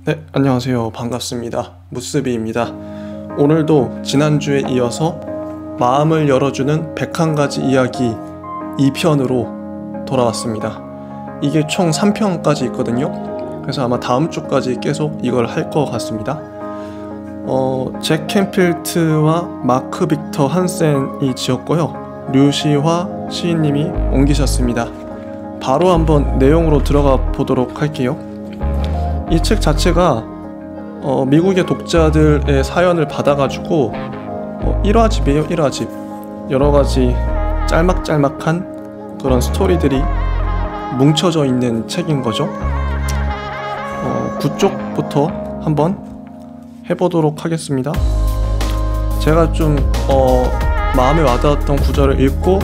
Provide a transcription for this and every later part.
네, 안녕하세요. 반갑습니다. 무스비입니다. 오늘도 지난주에 이어서 마음을 열어주는 101가지 이야기 2편으로 돌아왔습니다. 이게 총 3편까지 있거든요. 그래서 아마 다음 주까지 계속 이걸 할 것 같습니다. 잭 캔필트와 마크 빅터 한센이 지었고요. 류시화 시인님이 옮기셨습니다. 바로 한번 내용으로 들어가 보도록 할게요. 이 책 자체가 미국의 독자들의 사연을 받아가지고 1화집이에요. 1화집. 여러가지 짤막짤막한 그런 스토리들이 뭉쳐져 있는 책인 거죠. 9쪽부터 한번 해보도록 하겠습니다. 제가 좀 마음에 와닿았던 구절을 읽고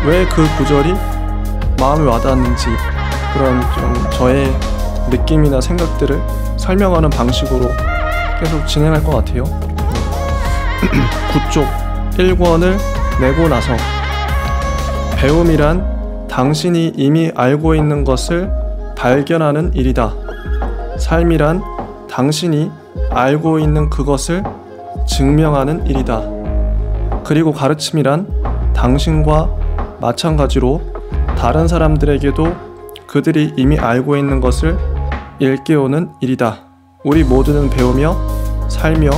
왜 그 구절이 마음에 와닿았는지 그런 좀 저의 느낌이나 생각들을 설명하는 방식으로 계속 진행할 것 같아요. 9쪽 1권을 내고 나서 배움이란 당신이 이미 알고 있는 것을 발견하는 일이다. 삶이란 당신이 알고 있는 그것을 증명하는 일이다. 그리고 가르침이란 당신과 마찬가지로 다른 사람들에게도 그들이 이미 알고 있는 것을 일깨우는 일이다. 우리 모두는 배우며 살며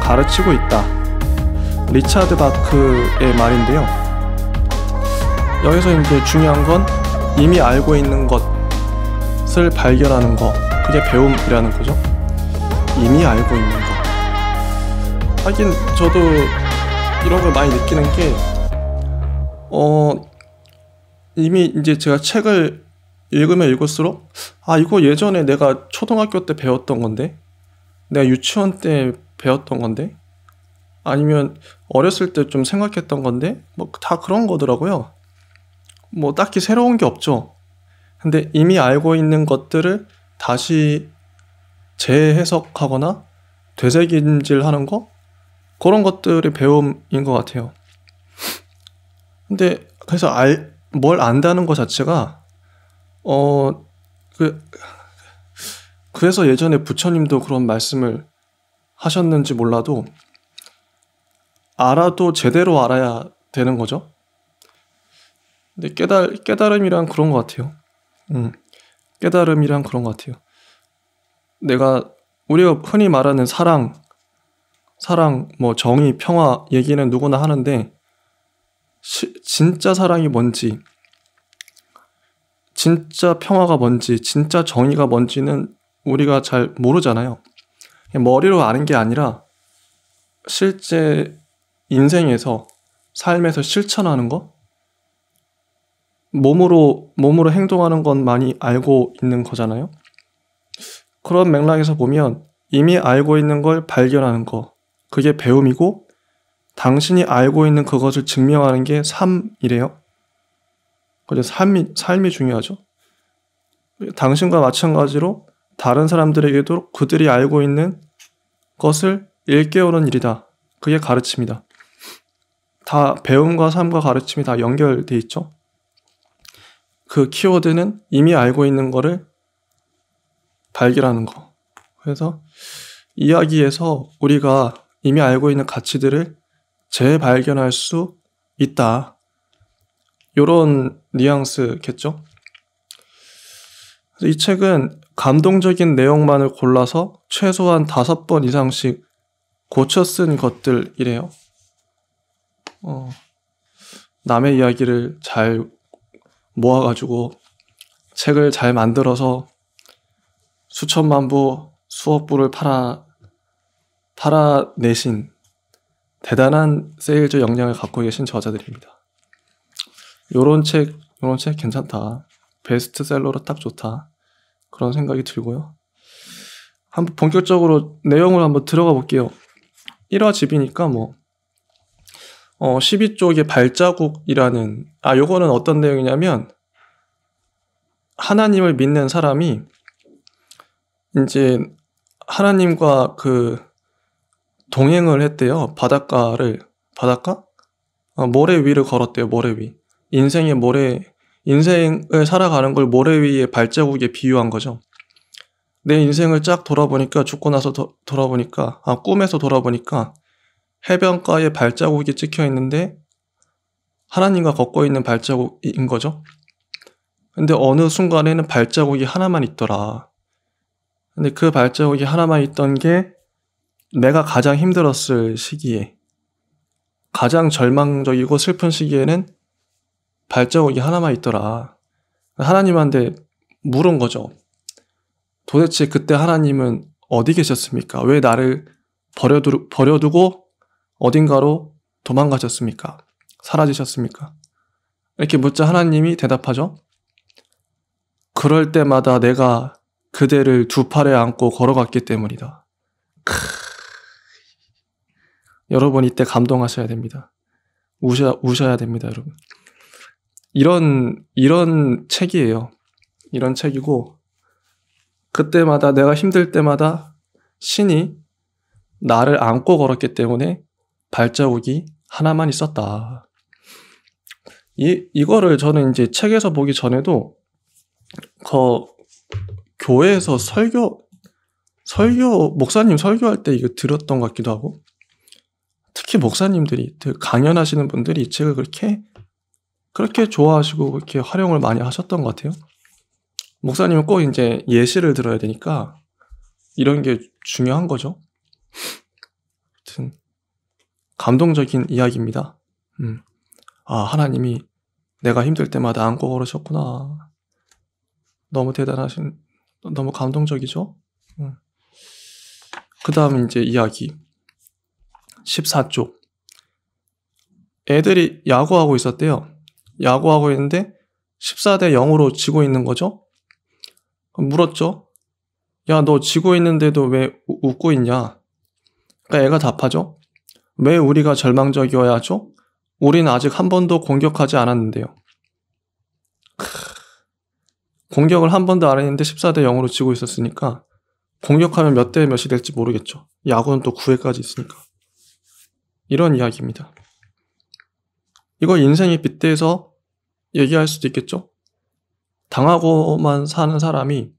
가르치고 있다. 리차드 바크의 말인데요. 여기서 이제 중요한 건 이미 알고 있는 것을 발견하는 거, 그게 배움이라는 거죠. 이미 알고 있는 거. 하긴 저도 이런 걸 많이 느끼는 게 이미 이제 제가 책을 읽으면 읽을수록 이거 예전에 내가 초등학교 때 배웠던 건데, 내가 유치원 때 배웠던 건데, 아니면 어렸을 때 좀 생각했던 건데, 뭐 다 그런 거더라고요. 뭐 딱히 새로운 게 없죠. 근데 이미 알고 있는 것들을 다시 재해석하거나 되새김질하는 거, 그런 것들이 배움인 것 같아요. 근데 그래서 뭘 안다는 것 자체가 그래서 예전에 부처님도 그런 말씀을 하셨는지 몰라도 알아도 제대로 알아야 되는 거죠. 근데 깨달음이란 그런 것 같아요. 깨달음이란 그런 것 같아요. 우리가 흔히 말하는 사랑, 뭐 정의, 평화 얘기는 누구나 하는데 진짜 사랑이 뭔지, 진짜 평화가 뭔지, 진짜 정의가 뭔지는 우리가 잘 모르잖아요. 머리로 아는 게 아니라 실제 인생에서, 삶에서 실천하는 거, 몸으로 행동하는 것만이 알고 있는 거잖아요. 그런 맥락에서 보면 이미 알고 있는 걸 발견하는 거, 그게 배움이고, 당신이 알고 있는 그것을 증명하는 게 삶이래요. 그래서 삶이 중요하죠. 당신과 마찬가지로 다른 사람들에게도 그들이 알고 있는 것을 일깨우는 일이다. 그게 가르침이다. 다 배움과 삶과 가르침이 다 연결돼 있죠. 그 키워드는 이미 알고 있는 거를 발견하는 거. 그래서 이야기에서 우리가 이미 알고 있는 가치들을 재발견할 수 있다. 요런 뉘앙스겠죠? 이 책은 감동적인 내용만을 골라서 최소한 5번 이상씩 고쳐 쓴 것들이래요. 남의 이야기를 잘 모아가지고 책을 잘 만들어서 수천만 부, 수억 부를 팔아내신 대단한 세일즈 역량을 갖고 계신 저자들입니다. 요런 책 괜찮다. 베스트셀러로 딱 좋다. 그런 생각이 들고요. 한번 본격적으로 내용을 한번 들어가 볼게요. 1화집이니까 12쪽의 발자국이라는, 요거는 어떤 내용이냐면, 하나님을 믿는 사람이 이제 하나님과 동행을 했대요. 바닷가? 모래 위를 걸었대요. 모래 위. 인생을 살아가는 걸 모래 위의 발자국에 비유한 거죠. 내 인생을 쫙 돌아보니까, 죽고 나서 돌아보니까, 꿈에서 돌아보니까 해변가에 발자국이 찍혀 있는데 하나님과 걷고 있는 발자국인 거죠. 근데 어느 순간에는 발자국이 하나만 있더라. 근데 그 발자국이 하나만 있던 게 내가 가장 힘들었을 시기에, 가장 절망적이고 슬픈 시기에는 발자국이 하나만 있더라. 하나님한테 물은 거죠. 도대체 그때 하나님은 어디 계셨습니까? 왜 나를 버려두고 어딘가로 도망가셨습니까? 사라지셨습니까? 이렇게 묻자 하나님이 대답하죠. 그럴 때마다 내가 그대를 두 팔에 안고 걸어갔기 때문이다. 여러분 이때 감동하셔야 됩니다. 우셔야 됩니다, 여러분. 이런 책이에요. 이런 책이고, 그때마다 내가 힘들 때마다 신이 나를 안고 걸었기 때문에 발자국이 하나만 있었다. 이거를 저는 이제 책에서 보기 전에도 교회에서 목사님 설교할 때 이거 들었던 것 같기도 하고, 특히 목사님들이, 강연하시는 분들이 이 책을 그렇게 좋아하시고 그렇게 활용을 많이 하셨던 것 같아요. 목사님은 꼭 이제 예시를 들어야 되니까 이런 게 중요한 거죠. 하여튼 감동적인 이야기입니다. 하나님이 내가 힘들 때마다 안고 걸으셨구나. 너무 너무 감동적이죠? 그 다음 이제 이야기 14쪽. 애들이 야구하고 있었대요. 야구하고 있는데 14대 0으로 지고 있는 거죠. 물었죠. 야, 너 지고 있는데도 왜 웃고 있냐? 그러니까 애가 답하죠. 왜 우리가 절망적이어야 하죠? 우리는 아직 한 번도 공격하지 않았는데요. 공격을 한 번도 안 했는데 14대 0으로 지고 있었으니까 공격하면 몇 대 몇이 될지 모르겠죠. 야구는 또 9회까지 있으니까. 이런 이야기입니다. 이거 인생에 빗대서 얘기할 수도 있겠죠. 당하고만 사는 사람이,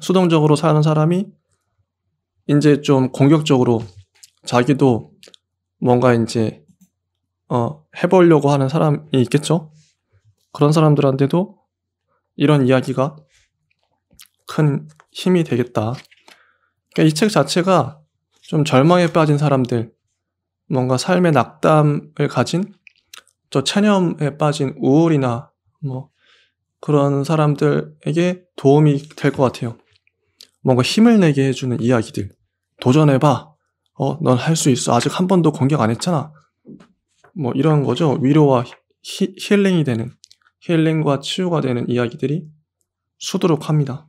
수동적으로 사는 사람이 이제 좀 공격적으로 자기도 뭔가 이제 해보려고 하는 사람이 있겠죠. 그런 사람들한테도 이런 이야기가 큰 힘이 되겠다. 그러니까 이 책 자체가 좀 절망에 빠진 사람들, 뭔가 삶의 낙담을 가진, 저 체념에 빠진 우울이나 뭐 그런 사람들에게 도움이 될 것 같아요. 뭔가 힘을 내게 해주는 이야기들. 도전해봐. 넌 할 수 있어. 아직 한 번도 공격 안 했잖아. 뭐 이런 거죠. 위로와 힐링이 되는, 힐링과 치유가 되는 이야기들이 수두룩합니다.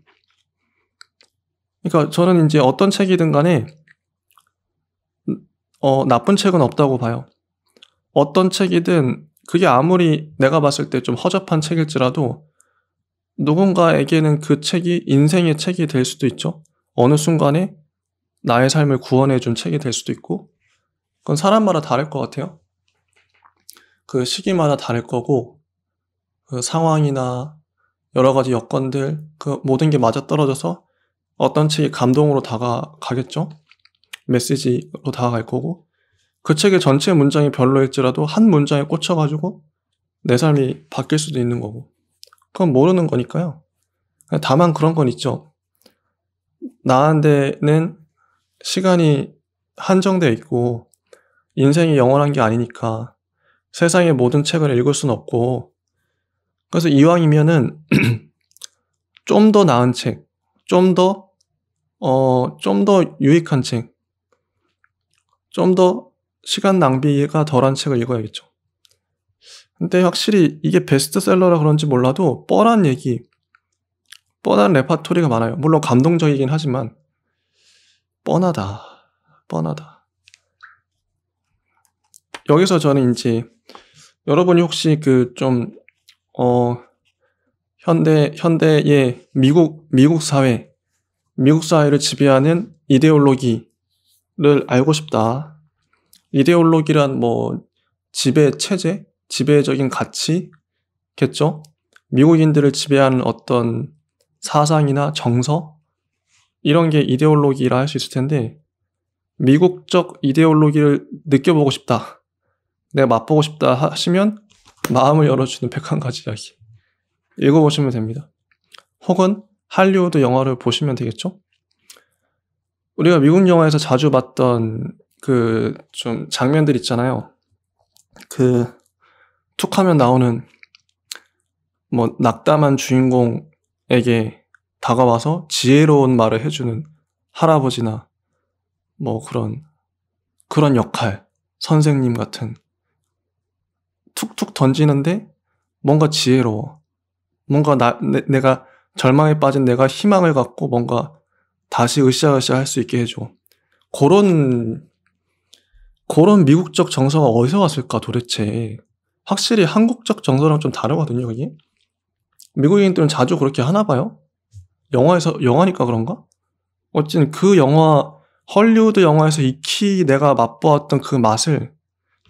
그러니까 저는 이제 어떤 책이든 간에 나쁜 책은 없다고 봐요. 어떤 책이든 그게 아무리 내가 봤을 때 좀 허접한 책일지라도 누군가에게는 그 책이 인생의 책이 될 수도 있죠. 어느 순간에 나의 삶을 구원해준 책이 될 수도 있고, 그건 사람마다 다를 것 같아요. 그 시기마다 다를 거고, 그 상황이나 여러 가지 여건들, 그 모든 게 맞아떨어져서 어떤 책이 감동으로 다가가겠죠. 메시지로 다가갈 거고, 그 책의 전체 문장이 별로일지라도 한 문장에 꽂혀가지고 내 삶이 바뀔 수도 있는 거고, 그건 모르는 거니까요. 다만 그런 건 있죠. 나한테는 시간이 한정되어 있고 인생이 영원한 게 아니니까 세상의 모든 책을 읽을 수는 없고, 그래서 이왕이면은 좀 더 나은 책, 좀 더 유익한 책, 좀 더 시간 낭비가 덜한 책을 읽어야겠죠. 근데 확실히 이게 베스트셀러라 그런지 몰라도 뻔한 얘기, 뻔한 레파토리가 많아요. 물론 감동적이긴 하지만 뻔하다. 여기서 저는 이제 여러분이 혹시 그 좀 현대의 미국 사회를 지배하는 이데올로기를 알고 싶다. 이데올로기란 뭐 지배 체제, 지배적인 가치겠죠. 미국인들을 지배하는 어떤 사상이나 정서, 이런 게 이데올로기라 할 수 있을 텐데 미국적 이데올로기를 느껴보고 싶다, 내가 맛보고 싶다 하시면 마음을 열어주는 101가지 이야기 읽어보시면 됩니다. 혹은 할리우드 영화를 보시면 되겠죠. 우리가 미국 영화에서 자주 봤던 그 좀 장면들 있잖아요. 그 툭하면 나오는 뭐 낙담한 주인공에게 다가와서 지혜로운 말을 해주는 할아버지나 뭐 그런 역할, 선생님 같은, 툭툭 던지는데 뭔가 지혜로워. 뭔가 내가 절망에 빠진 내가 희망을 갖고 뭔가 다시 으쌰으쌰 할 수 있게 해줘. 그런 미국적 정서가 어디서 왔을까 도대체. 확실히 한국적 정서랑 좀 다르거든요, 이게. 미국인들은 자주 그렇게 하나 봐요. 영화니까 그런가? 어쨌든 그 영화, 헐리우드 영화에서 익히 내가 맛보았던 그 맛을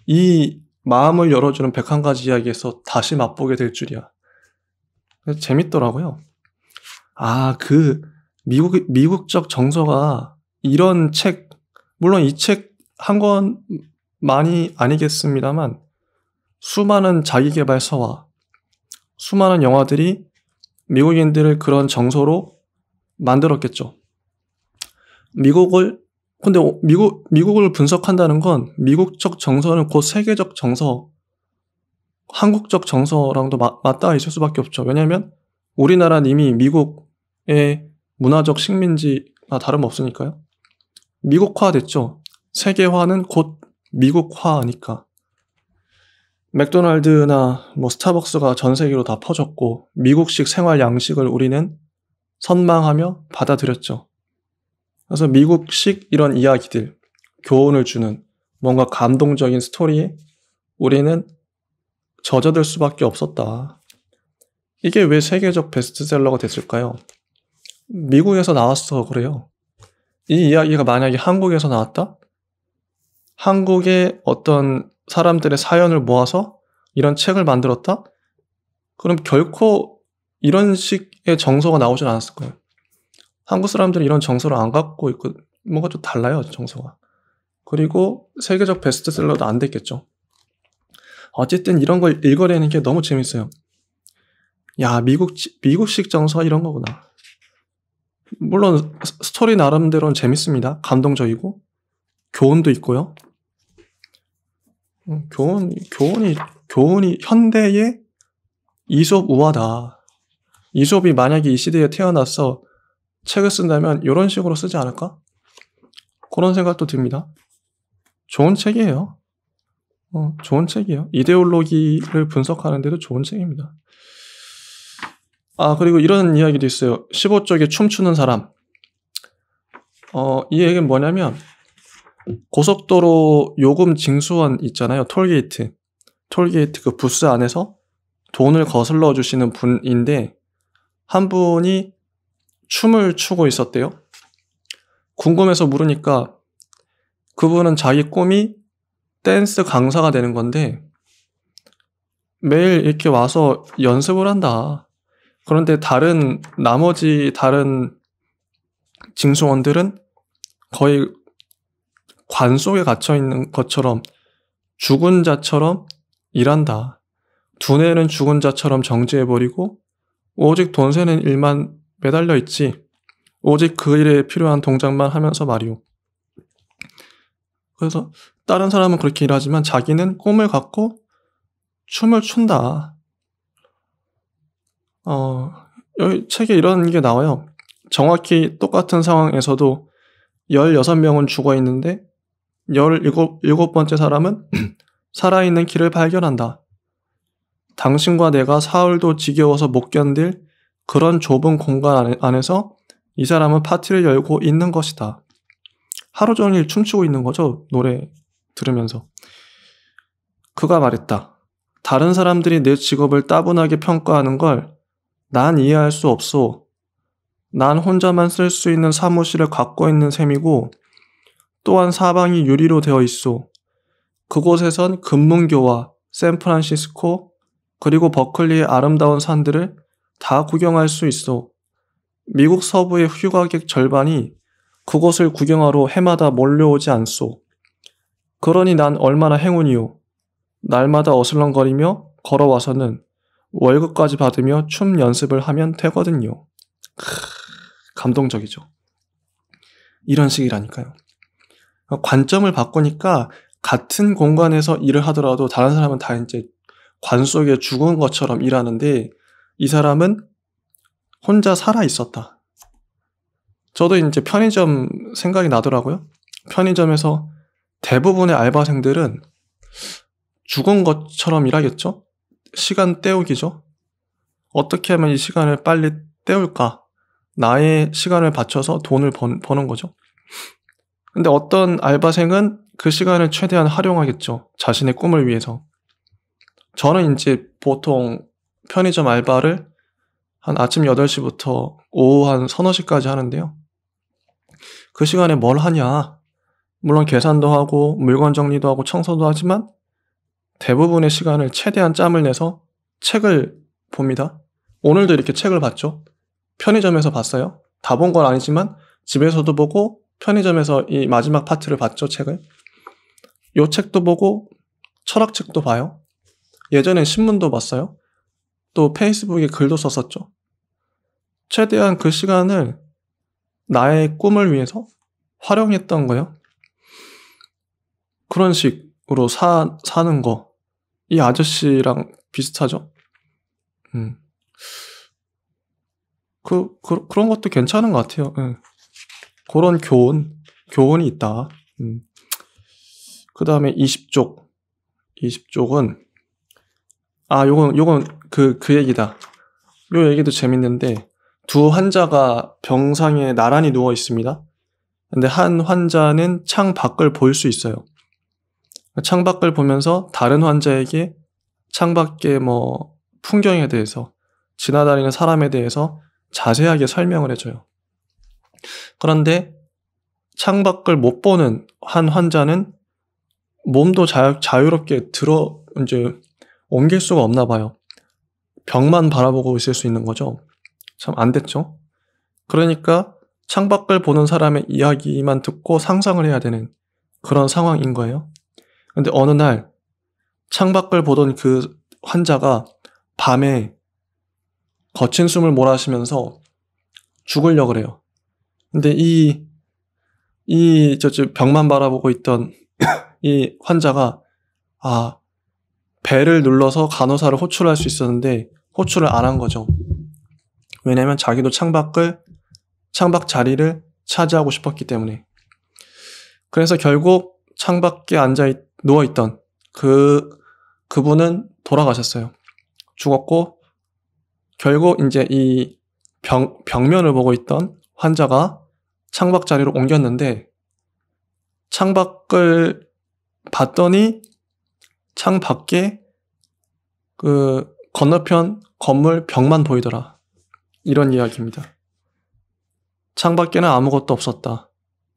이 마음을 열어주는 101가지 이야기에서 다시 맛보게 될 줄이야. 재밌더라고요. 그 미국적 정서가 이런 책, 물론 이 책 한 권만이 아니겠습니다만 수많은 자기계발서와 수많은 영화들이 미국인들을 그런 정서로 만들었겠죠. 근데 미국을 분석한다는 건 미국적 정서는 곧 세계적 정서, 한국적 정서랑도 맞닿아 있을 수밖에 없죠. 왜냐하면 우리나라는 이미 미국의 문화적 식민지나 다름없으니까요. 미국화 됐죠. 세계화는 곧 미국화니까. 맥도날드나 뭐 스타벅스가 전 세계로 다 퍼졌고 미국식 생활 양식을 우리는 선망하며 받아들였죠. 그래서 미국식 이런 이야기들, 교훈을 주는 뭔가 감동적인 스토리에 우리는 젖어들 수밖에 없었다. 이게 왜 세계적 베스트셀러가 됐을까요? 미국에서 나왔어 그래요. 이 이야기가 만약에 한국에서 나왔다? 한국의 어떤 사람들의 사연을 모아서 이런 책을 만들었다? 그럼 결코 이런 식의 정서가 나오진 않았을 거예요. 한국 사람들이 이런 정서를 안 갖고 있고 뭔가 좀 달라요, 정서가. 그리고 세계적 베스트셀러도 안 됐겠죠. 어쨌든 이런 걸 읽어내는 게 너무 재밌어요. 야, 미국식 정서 이런 거구나. 물론 스토리 나름대로는 재밌습니다. 감동적이고 교훈도 있고요. 교훈이 현대의 이솝 우화다. 이솝이 만약에 이 시대에 태어나서 책을 쓴다면 이런 식으로 쓰지 않을까? 그런 생각도 듭니다. 좋은 책이에요. 좋은 책이에요. 이데올로기를 분석하는데도 좋은 책입니다. 그리고 이런 이야기도 있어요. 15쪽에 춤추는 사람. 이 얘기는 뭐냐면 고속도로 요금 징수원 있잖아요. 톨게이트 그 부스 안에서 돈을 거슬러 주시는 분인데 한 분이 춤을 추고 있었대요. 궁금해서 물으니까 그분은 자기 꿈이 댄스 강사가 되는 건데 매일 이렇게 와서 연습을 한다. 그런데 나머지 다른 징수원들은 거의 관 속에 갇혀 있는 것처럼 죽은 자처럼 일한다. 두뇌는 죽은 자처럼 정지해버리고 오직 돈 세는 일만 매달려 있지. 오직 그 일에 필요한 동작만 하면서 말이오. 그래서 다른 사람은 그렇게 일하지만 자기는 꿈을 갖고 춤을 춘다. 여기 책에 이런 게 나와요. 정확히 똑같은 상황에서도 16명은 죽어 있는데 17번째 사람은 살아있는 길을 발견한다. 당신과 내가 사흘도 지겨워서 못 견딜 그런 좁은 공간 안에서 이 사람은 파티를 열고 있는 것이다. 하루 종일 춤추고 있는 거죠. 노래 들으면서. 그가 말했다. 다른 사람들이 내 직업을 따분하게 평가하는 걸 난 이해할 수 없소. 난 혼자만 쓸 수 있는 사무실을 갖고 있는 셈이고 또한 사방이 유리로 되어 있소. 그곳에선 금문교와 샌프란시스코 그리고 버클리의 아름다운 산들을 다 구경할 수 있어. 미국 서부의 휴가객 절반이 그곳을 구경하러 해마다 몰려오지 않소. 그러니 난 얼마나 행운이오. 날마다 어슬렁거리며 걸어와서는 월급까지 받으며 춤 연습을 하면 되거든요. 감동적이죠. 이런 식이라니까요. 관점을 바꾸니까 같은 공간에서 일을 하더라도 다른 사람은 다 이제 관 속에 죽은 것처럼 일하는데 이 사람은 혼자 살아 있었다. 저도 이제 편의점 생각이 나더라고요. 편의점에서 대부분의 알바생들은 죽은 것처럼 일하겠죠? 시간 때우기죠? 어떻게 하면 이 시간을 빨리 때울까? 나의 시간을 바쳐서 돈을 버는 거죠. 근데 어떤 알바생은 그 시간을 최대한 활용하겠죠. 자신의 꿈을 위해서. 저는 이제 보통 편의점 알바를 한 아침 8시부터 오후 한 서너 시까지 하는데요. 그 시간에 뭘 하냐? 물론 계산도 하고 물건 정리도 하고 청소도 하지만 대부분의 시간을 최대한 짬을 내서 책을 봅니다. 오늘도 이렇게 책을 봤죠. 편의점에서 봤어요. 다 본 건 아니지만 집에서도 보고 편의점에서 이 마지막 파트를 봤죠, 책을. 요 책도 보고 철학책도 봐요. 예전엔 신문도 봤어요. 또 페이스북에 글도 썼었죠. 최대한 그 시간을 나의 꿈을 위해서 활용했던 거예요. 그런 식으로 사는 거. 이 아저씨랑 비슷하죠. 그런 것도 괜찮은 것 같아요. 그런 교훈이 있다. 그 다음에 20쪽. 20쪽은, 요건 그 얘기다. 요 얘기도 재밌는데, 두 환자가 병상에 나란히 누워 있습니다. 근데 한 환자는 창 밖을 볼 수 있어요. 창 밖을 보면서 다른 환자에게 창 밖의 풍경에 대해서, 지나다니는 사람에 대해서 자세하게 설명을 해줘요. 그런데 창 밖을 못 보는 한 환자는 몸도 자유롭게 옮길 수가 없나 봐요. 벽만 바라보고 있을 수 있는 거죠. 참 안 됐죠. 그러니까 창 밖을 보는 사람의 이야기만 듣고 상상을 해야 되는 그런 상황인 거예요. 근데 어느 날 창 밖을 보던 그 환자가 밤에 거친 숨을 몰아쉬면서 죽으려고 그래요. 근데 벽만 바라보고 있던 이 환자가 배를 눌러서 간호사를 호출할 수 있었는데 호출을 안 한 거죠. 왜냐면 자기도 창밖 자리를 차지하고 싶었기 때문에. 그래서 결국 창밖에 누워있던 그분은 돌아가셨어요. 죽었고, 결국 이제 이 벽면을 보고 있던 환자가 창밖 자리로 옮겼는데, 창밖을 봤더니 창 밖에 그 건너편 건물 벽만 보이더라. 이런 이야기입니다. 창 밖에는 아무것도 없었다.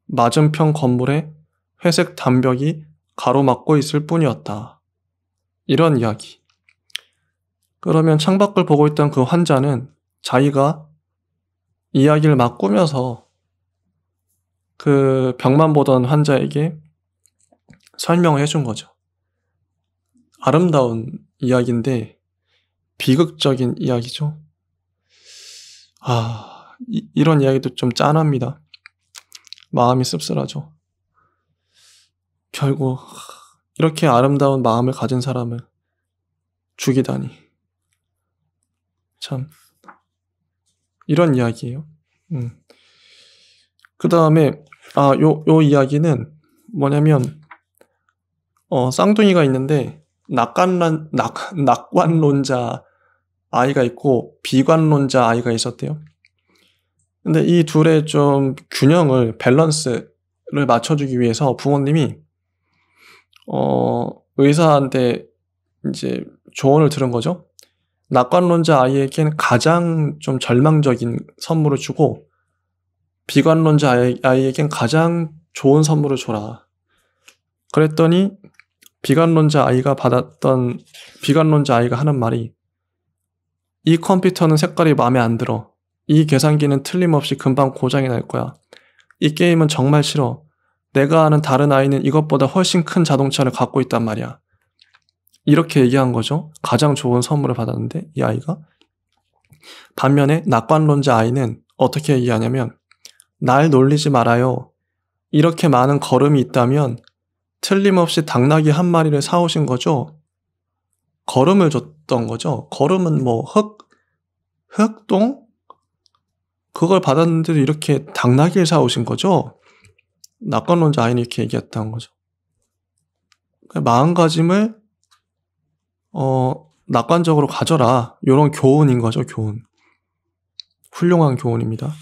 맞은편 건물에 회색 담벽이 가로막고 있을 뿐이었다. 이런 이야기. 그러면 창밖을 보고 있던 그 환자는 자기가 이야기를 막 꾸며서 그 벽만 보던 환자에게 설명을 해준 거죠. 아름다운 이야기인데 비극적인 이야기죠. 이런 이야기도 좀 짠합니다. 마음이 씁쓸하죠. 결국 이렇게 아름다운 마음을 가진 사람을 죽이다니. 참 이런 이야기예요. 그 다음에 요 이야기는 뭐냐면 쌍둥이가 있는데 낙관론자 아이가 있고 비관론자 아이가 있었대요. 근데 이 둘의 좀 밸런스를 맞춰주기 위해서 부모님이 의사한테 이제 조언을 들은 거죠. 낙관론자 아이에겐 가장 좀 절망적인 선물을 주고 비관론자 아이에겐 가장 좋은 선물을 줘라. 그랬더니 비관론자 아이가 하는 말이 이 컴퓨터는 색깔이 마음에 안 들어. 이 계산기는 틀림없이 금방 고장이 날 거야. 이 게임은 정말 싫어. 내가 아는 다른 아이는 이것보다 훨씬 큰 자동차를 갖고 있단 말이야. 이렇게 얘기한 거죠. 가장 좋은 선물을 받았는데 이 아이가. 반면에 낙관론자 아이는 어떻게 얘기하냐면 날 놀리지 말아요. 이렇게 많은 거름이 있다면 틀림없이 당나귀 한 마리를 사오신 거죠. 거름을 줬던 거죠. 거름은 뭐 흙동? 그걸 받았는데도 이렇게 당나귀를 사오신 거죠. 낙관론자 아이는 이렇게 얘기했다는 거죠. 마음가짐을 낙관적으로 가져라. 이런 교훈인 거죠. 교훈. 훌륭한 교훈입니다.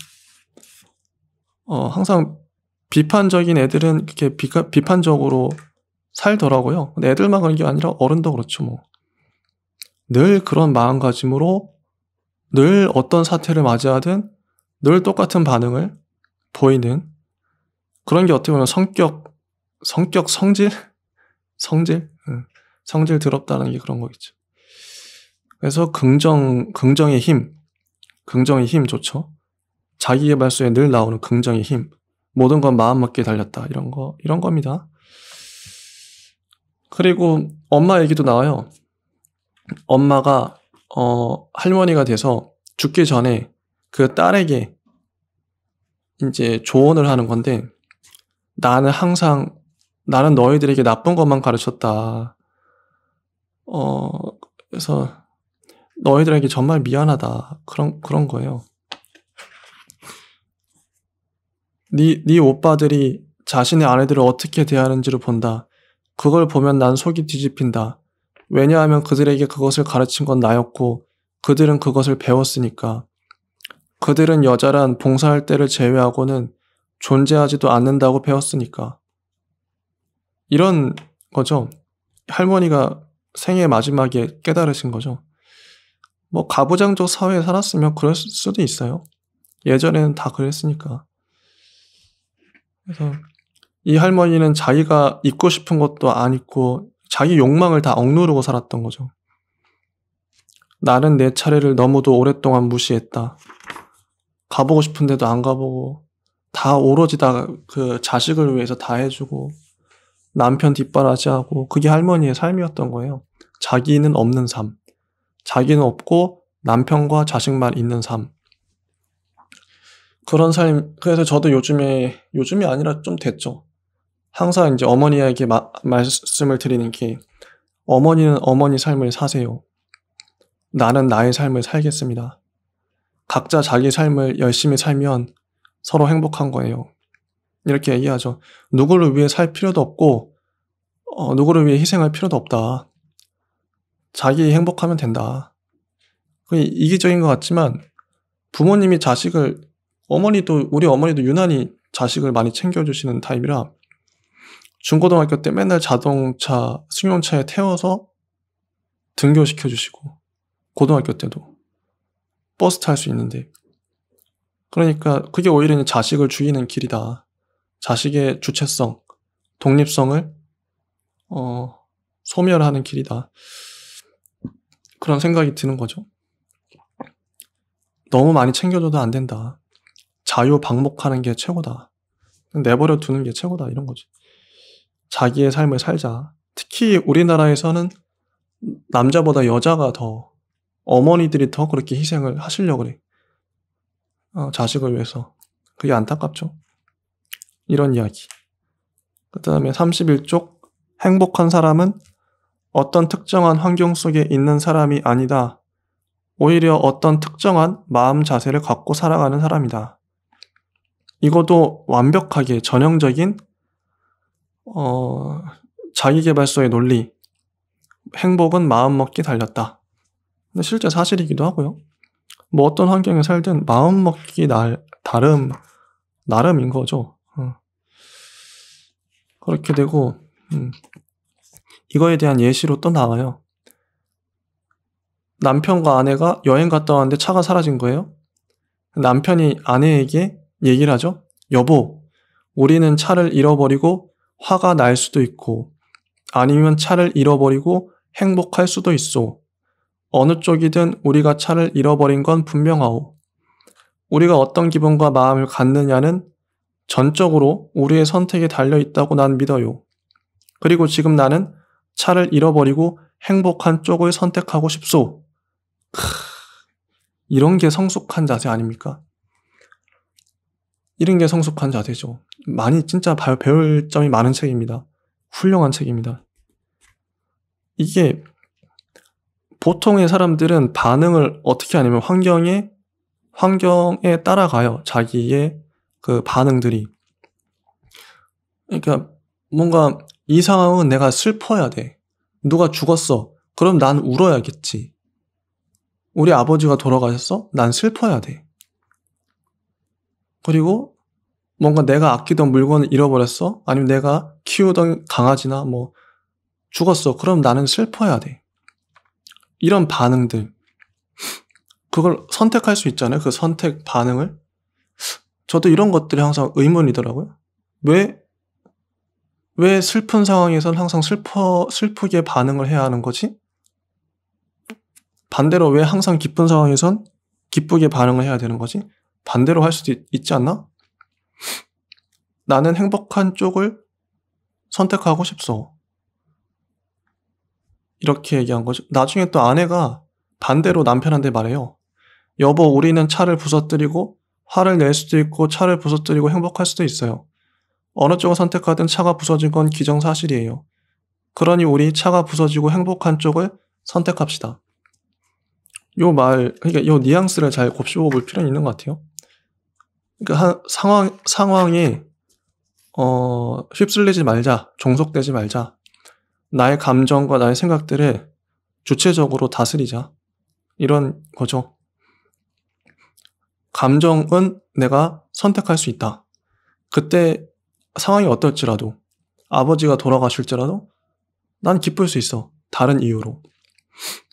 항상 비판적인 애들은 그렇게 비판적으로 살더라고요. 근데 애들만 그런 게 아니라 어른도 그렇죠. 뭐. 늘 그런 마음가짐으로 늘 어떤 사태를 맞이하든 늘 똑같은 반응을 보이는 그런 게 어떻게 보면 성질 더럽다는 게 그런 거겠죠. 그래서 긍정의 힘 좋죠. 자기계발서에 늘 나오는 긍정의 힘, 모든 건 마음먹기에 달렸다 이런 겁니다. 그리고 엄마 얘기도 나와요. 엄마가 할머니가 돼서 죽기 전에 그 딸에게 이제 조언을 하는 건데 나는 너희들에게 나쁜 것만 가르쳤다. 그래서 너희들에게 정말 미안하다. 그런 거예요. 네 오빠들이 자신의 아내들을 어떻게 대하는지를 본다. 그걸 보면 난 속이 뒤집힌다. 왜냐하면 그들에게 그것을 가르친 건 나였고 그들은 그것을 배웠으니까. 그들은 여자란 봉사할 때를 제외하고는 존재하지도 않는다고 배웠으니까. 이런 거죠. 할머니가 생애 마지막에 깨달으신 거죠. 뭐 가부장적 사회에 살았으면 그럴 수도 있어요. 예전에는 다 그랬으니까. 그래서 이 할머니는 자기가 입고 싶은 것도 안 입고 자기 욕망을 다 억누르고 살았던 거죠. 나는 내 차례를 너무도 오랫동안 무시했다. 가보고 싶은데도 안 가보고 다 오로지 다 그 자식을 위해서 다 해주고 남편 뒷바라지하고 그게 할머니의 삶이었던 거예요. 자기는 없는 삶. 자기는 없고 남편과 자식만 있는 삶. 그런 삶. 그래서 저도 요즘이 아니라 좀 됐죠. 항상 이제 어머니에게 말씀을 드리는 게 어머니는 어머니 삶을 사세요. 나는 나의 삶을 살겠습니다. 각자 자기 삶을 열심히 살면 서로 행복한 거예요. 이렇게 얘기하죠. 누구를 위해 살 필요도 없고 누구를 위해 희생할 필요도 없다. 자기 행복하면 된다. 이기적인 것 같지만 부모님이 우리 어머니도 유난히 자식을 많이 챙겨주시는 타입이라 중고등학교 때 맨날 자동차, 승용차에 태워서 등교시켜주시고 고등학교 때도 버스 탈 수 있는데 그러니까 그게 오히려 자식을 죽이는 길이다. 자식의 주체성, 독립성을 소멸하는 길이다. 그런 생각이 드는 거죠. 너무 많이 챙겨줘도 안 된다. 자유방목하는 게 최고다. 내버려 두는 게 최고다. 이런 거죠. 자기의 삶을 살자. 특히 우리나라에서는 남자보다 여자가 어머니들이 더 그렇게 희생을 하시려고 그래. 자식을 위해서. 그게 안타깝죠. 이런 이야기. 그 다음에 31쪽. 행복한 사람은 어떤 특정한 환경 속에 있는 사람이 아니다. 오히려 어떤 특정한 마음 자세를 갖고 살아가는 사람이다. 이것도 완벽하게 전형적인 자기계발서의 논리. 행복은 마음먹기 달렸다. 근데 실제 사실이기도 하고요. 뭐 어떤 환경에 살든 마음먹기 나름인 거죠. 그렇게 되고 이거에 대한 예시로 또 나와요. 남편과 아내가 여행 갔다 왔는데 차가 사라진 거예요. 남편이 아내에게 얘기를 하죠. 여보, 우리는 차를 잃어버리고 화가 날 수도 있고 아니면 차를 잃어버리고 행복할 수도 있어. 어느 쪽이든 우리가 차를 잃어버린 건 분명하오. 우리가 어떤 기분과 마음을 갖느냐는 전적으로 우리의 선택에 달려있다고 난 믿어요. 그리고 지금 나는 차를 잃어버리고 행복한 쪽을 선택하고 싶소. 이런 게 성숙한 자세 아닙니까? 이런 게 성숙한 자세죠. 많이 진짜 배울 점이 많은 책입니다. 훌륭한 책입니다. 이게 보통의 사람들은 반응을 어떻게 하냐면 환경에 따라가요. 자기의 그 반응들이. 그러니까 뭔가 이 상황은 내가 슬퍼야 돼. 누가 죽었어. 그럼 난 울어야겠지. 우리 아버지가 돌아가셨어? 난 슬퍼야 돼. 그리고 뭔가 내가 아끼던 물건을 잃어버렸어? 아니면 내가 키우던 강아지나 뭐 죽었어. 그럼 나는 슬퍼야 돼. 이런 반응들. 그걸 선택할 수 있잖아요. 그 선택 반응을. 저도 이런 것들이 항상 의문이더라고요. 왜 슬픈 상황에선 항상 슬프게 반응을 해야 하는 거지? 반대로 왜 항상 기쁜 상황에선 기쁘게 반응을 해야 되는 거지? 반대로 할 수도 있지 않나? 나는 행복한 쪽을 선택하고 싶소. 이렇게 얘기한 거죠. 나중에 또 아내가 반대로 남편한테 말해요. 여보, 우리는 차를 부서뜨리고 화를 낼 수도 있고 차를 부서뜨리고 행복할 수도 있어요. 어느 쪽을 선택하든 차가 부서진 건 기정사실이에요. 그러니 우리 차가 부서지고 행복한 쪽을 선택합시다. 그러니까 요 뉘앙스를 잘 곱씹어 볼 필요는 있는 것 같아요. 그러니까 상황에 휩쓸리지 말자, 종속되지 말자. 나의 감정과 나의 생각들을 주체적으로 다스리자. 이런 거죠. 감정은 내가 선택할 수 있다. 그때 상황이 어떨지라도, 아버지가 돌아가실지라도 난 기쁠 수 있어. 다른 이유로.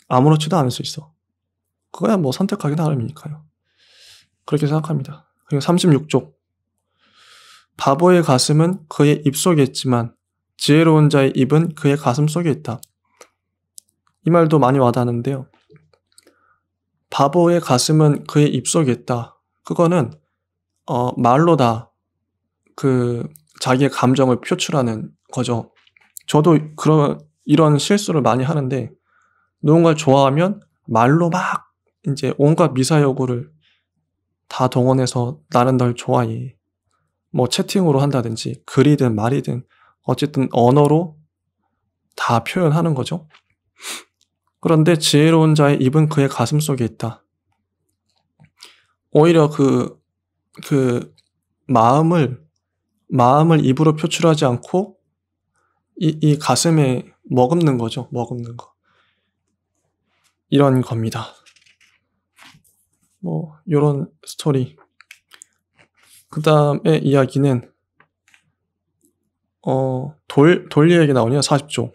아무렇지도 않을 수 있어. 그거야 뭐 선택하기 나름이니까요. 그렇게 생각합니다. 그리고 36쪽. 바보의 가슴은 그의 입속에 있지만 지혜로운 자의 입은 그의 가슴 속에 있다. 이 말도 많이 와닿는데요. 바보의 가슴은 그의 입속에 있다. 그거는 말로 다 자기의 감정을 표출하는 거죠. 저도 이런 실수를 많이 하는데 누군가를 좋아하면 말로 막 이제 온갖 미사여구를 다 동원해서 나는 널 좋아해. 뭐 채팅으로 한다든지 글이든 말이든 어쨌든 언어로 다 표현하는 거죠. 그런데 지혜로운 자의 입은 그의 가슴 속에 있다. 오히려 그 마음을 입으로 표출하지 않고 이 가슴에 머금는 거죠. 머금는 거. 이런 겁니다. 뭐 요런 스토리. 그 다음에 이야기는 돌 이야기 나오네요. 40쪽.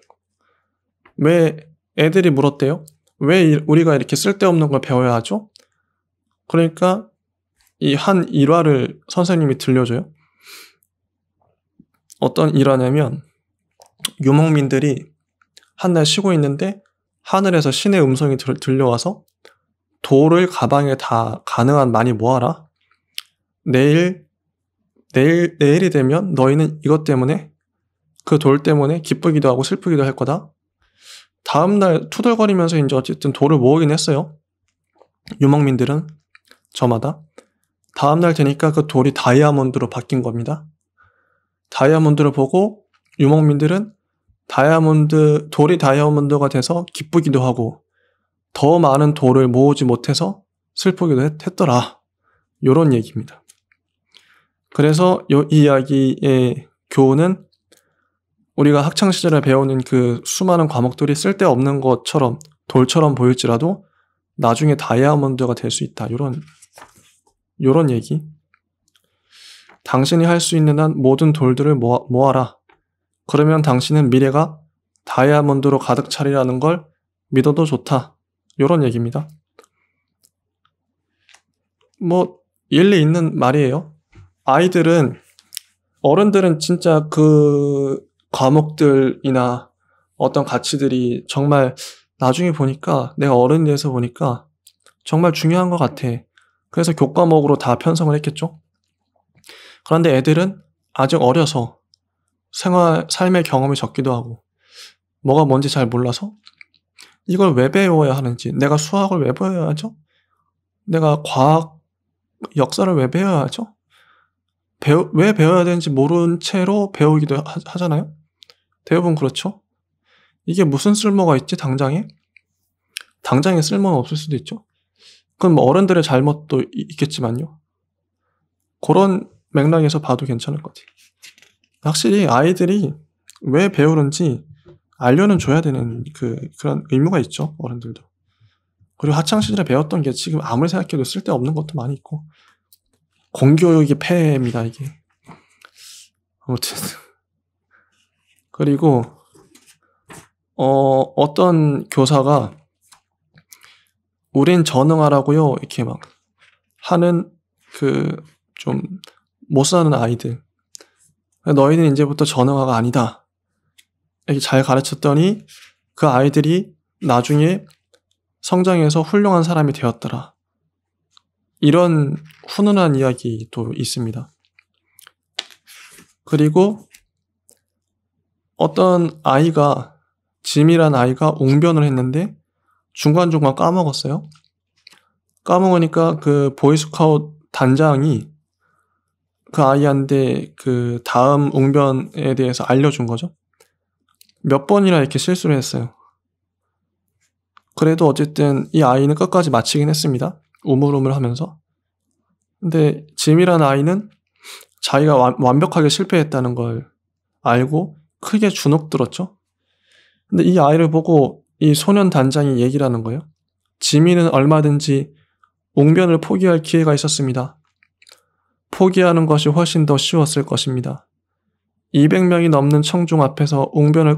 왜 애들이 물었대요? 왜 우리가 이렇게 쓸데없는 걸 배워야 하죠? 그러니까 이 한 일화를 선생님이 들려줘요. 어떤 일화냐면 유목민들이 한날 쉬고 있는데 하늘에서 신의 음성이 들려와서 돌을 가방에 다 가능한 많이 모아라. 내일이 되면 너희는 이것 때문에 그 돌 때문에 기쁘기도 하고 슬프기도 할 거다. 다음날 투덜거리면서 이제 어쨌든 돌을 모으긴 했어요. 유목민들은 저마다. 다음날 되니까 그 돌이 다이아몬드로 바뀐 겁니다. 다이아몬드를 보고 유목민들은 돌이 다이아몬드가 돼서 기쁘기도 하고 더 많은 돌을 모으지 못해서 슬프기도 했더라. 요런 얘기입니다. 그래서 이 이야기의 교훈은 우리가 학창시절에 배우는 그 수많은 과목들이 쓸데없는 것처럼 돌처럼 보일지라도 나중에 다이아몬드가 될 수 있다. 요런 얘기. 당신이 할 수 있는 한 모든 돌들을 모아라. 그러면 당신은 미래가 다이아몬드로 가득 차리라는 걸 믿어도 좋다. 요런 얘기입니다. 뭐 일리 있는 말이에요. 어른들은 진짜 그 과목들이나 어떤 가치들이 정말 나중에 보니까 내가 어른이 돼서 보니까 정말 중요한 것 같아. 그래서 교과목으로 다 편성을 했겠죠. 그런데 애들은 아직 어려서 삶의 경험이 적기도 하고 뭐가 뭔지 잘 몰라서 이걸 왜 배워야 하는지, 내가 수학을 왜 배워야 하죠? 내가 과학, 역사를 왜 배워야 하죠? 왜 배워야 되는지 모른 채로 배우기도 하잖아요? 대부분 그렇죠? 이게 무슨 쓸모가 있지, 당장에? 당장에 쓸모는 없을 수도 있죠. 그건 뭐 어른들의 잘못도 있겠지만요. 그런 맥락에서 봐도 괜찮을 것 같아요. 확실히 아이들이 왜 배우는지 알려는 줘야 되는 그런 의무가 있죠, 어른들도. 그리고 학창시절에 배웠던 게 지금 아무리 생각해도 쓸데없는 것도 많이 있고, 공교육이 폐해입니다, 이게. 아무튼. 그리고, 어떤 교사가, 우린 전응하라고요, 이렇게 막 하는 좀 못 사는 아이들. 너희는 이제부터 전응아가 아니다. 이렇게 잘 가르쳤더니 그 아이들이 나중에 성장해서 훌륭한 사람이 되었더라. 이런 훈훈한 이야기도 있습니다. 그리고 어떤 아이가, 짐이란 아이가 웅변을 했는데 중간중간 까먹었어요. 까먹으니까 그 보이스카우트 단장이 그 아이한테 그 다음 웅변에 대해서 알려준 거죠. 몇 번이나 이렇게 실수를 했어요. 그래도 어쨌든 이 아이는 끝까지 마치긴 했습니다. 우물우물 하면서. 근데 짐이라는 아이는 자기가 완벽하게 실패했다는 걸 알고 크게 주눅들었죠. 근데 이 아이를 보고 이 소년 단장이 얘기를 하는 거예요. 짐이는 얼마든지 웅변을 포기할 기회가 있었습니다. 포기하는 것이 훨씬 더 쉬웠을 것입니다. 200명이 넘는 청중 앞에서 웅변을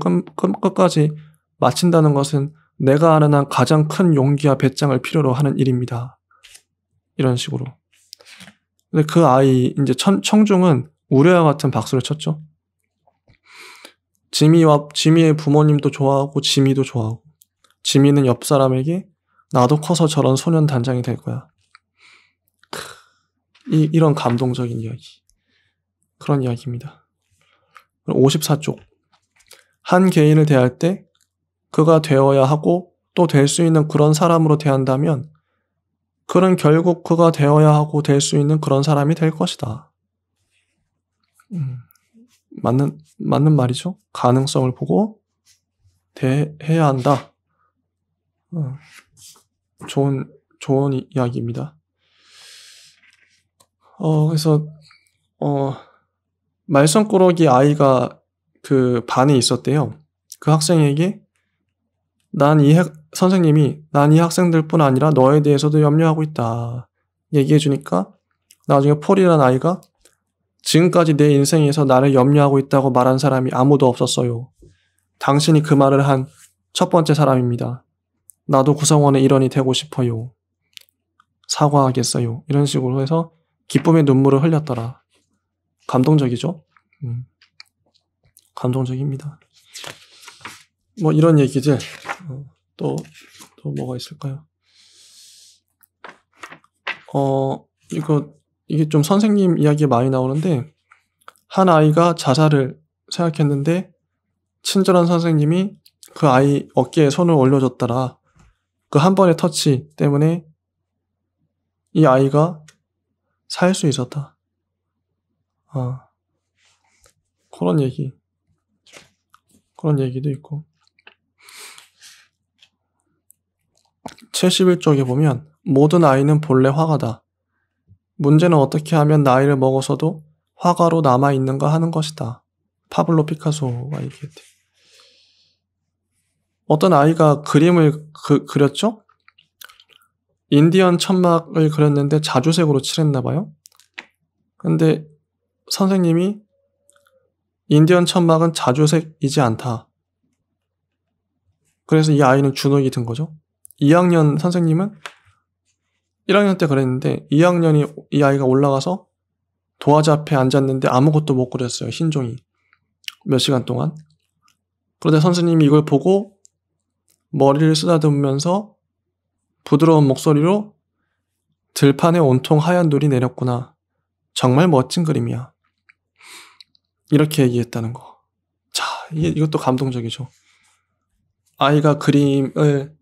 끝까지 마친다는 것은 내가 아는 한 가장 큰 용기와 배짱을 필요로 하는 일입니다. 이런 식으로. 근데 그 아이, 이제 청중은 우레와 같은 박수를 쳤죠. 지미의 부모님도 좋아하고 지미도 좋아하고, 지미는 옆 사람에게 나도 커서 저런 소년 단장이 될 거야. 이런 감동적인 이야기. 그런 이야기입니다. 54쪽. 한 개인을 대할 때 그가 되어야 하고 또 될 수 있는 그런 사람으로 대한다면 그는 결국 그가 되어야 하고 될 수 있는 그런 사람이 될 것이다. 맞는 말이죠. 가능성을 보고 대해야 한다. 좋은 이야기입니다. 그래서 말썽꾸러기 아이가 그 반에 있었대요. 그 학생에게 선생님이 난 이 학생들뿐 아니라 너에 대해서도 염려하고 있다. 얘기해 주니까 나중에 폴이라는 아이가 지금까지 내 인생에서 나를 염려하고 있다고 말한 사람이 아무도 없었어요. 당신이 그 말을 한 첫 번째 사람입니다. 나도 구성원의 일원이 되고 싶어요. 사과하겠어요. 이런 식으로 해서 기쁨의 눈물을 흘렸더라. 감동적이죠? 감동적입니다. 뭐 이런 얘기들. 또 뭐가 있을까요? 이게 좀 선생님 이야기 많이 나오는데, 한 아이가 자살을 생각했는데 친절한 선생님이 그 아이 어깨에 손을 올려줬더라. 그 한 번의 터치 때문에 이 아이가 살 수 있었다. 그런 얘기도 있고. 71쪽에 보면 모든 아이는 본래 화가다. 문제는 어떻게 하면 나이를 먹어서도 화가로 남아있는가 하는 것이다. 파블로 피카소가 얘기했대. 어떤 아이가 그림을 그렸죠? 인디언 천막을 그렸는데 자주색으로 칠했나봐요. 근데 선생님이 인디언 천막은 자주색이지 않다. 그래서 이 아이는 주눅이 든 거죠. 2학년 선생님은 1학년 때 그랬는데 2학년이 이 아이가 올라가서 도화지 앞에 앉았는데 아무것도 못 그렸어요. 흰종이. 몇 시간 동안. 그런데 선생님이 이걸 보고 머리를 쓰다듬으면서 부드러운 목소리로 들판에 온통 하얀 눈이 내렸구나. 정말 멋진 그림이야. 이렇게 얘기했다는 거. 자, 이것도 감동적이죠. 아이가 그림을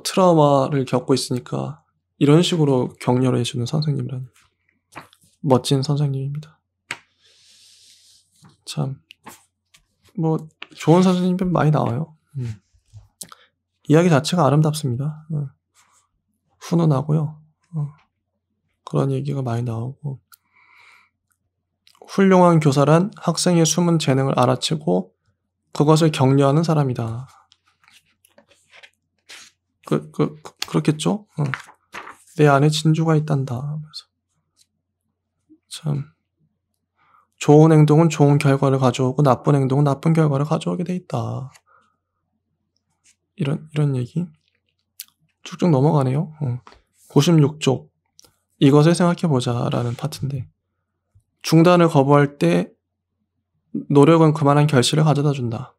트라우마를 겪고 있으니까 이런 식으로 격려를 해주는 선생님이라니. 멋진 선생님입니다. 참, 뭐 좋은 선생님이 많이 나와요. 이야기 자체가 아름답습니다. 훈훈하고요. 그런 얘기가 많이 나오고, 훌륭한 교사란 학생의 숨은 재능을 알아채고 그것을 격려하는 사람이다. 그렇겠죠? 내 안에 진주가 있단다. 참, 좋은 행동은 좋은 결과를 가져오고 나쁜 행동은 나쁜 결과를 가져오게 돼 있다. 이런 얘기 쭉쭉 넘어가네요. 96쪽 이것을 생각해보자 라는 파트인데, 중단을 거부할 때 노력은 그만한 결실을 가져다 준다.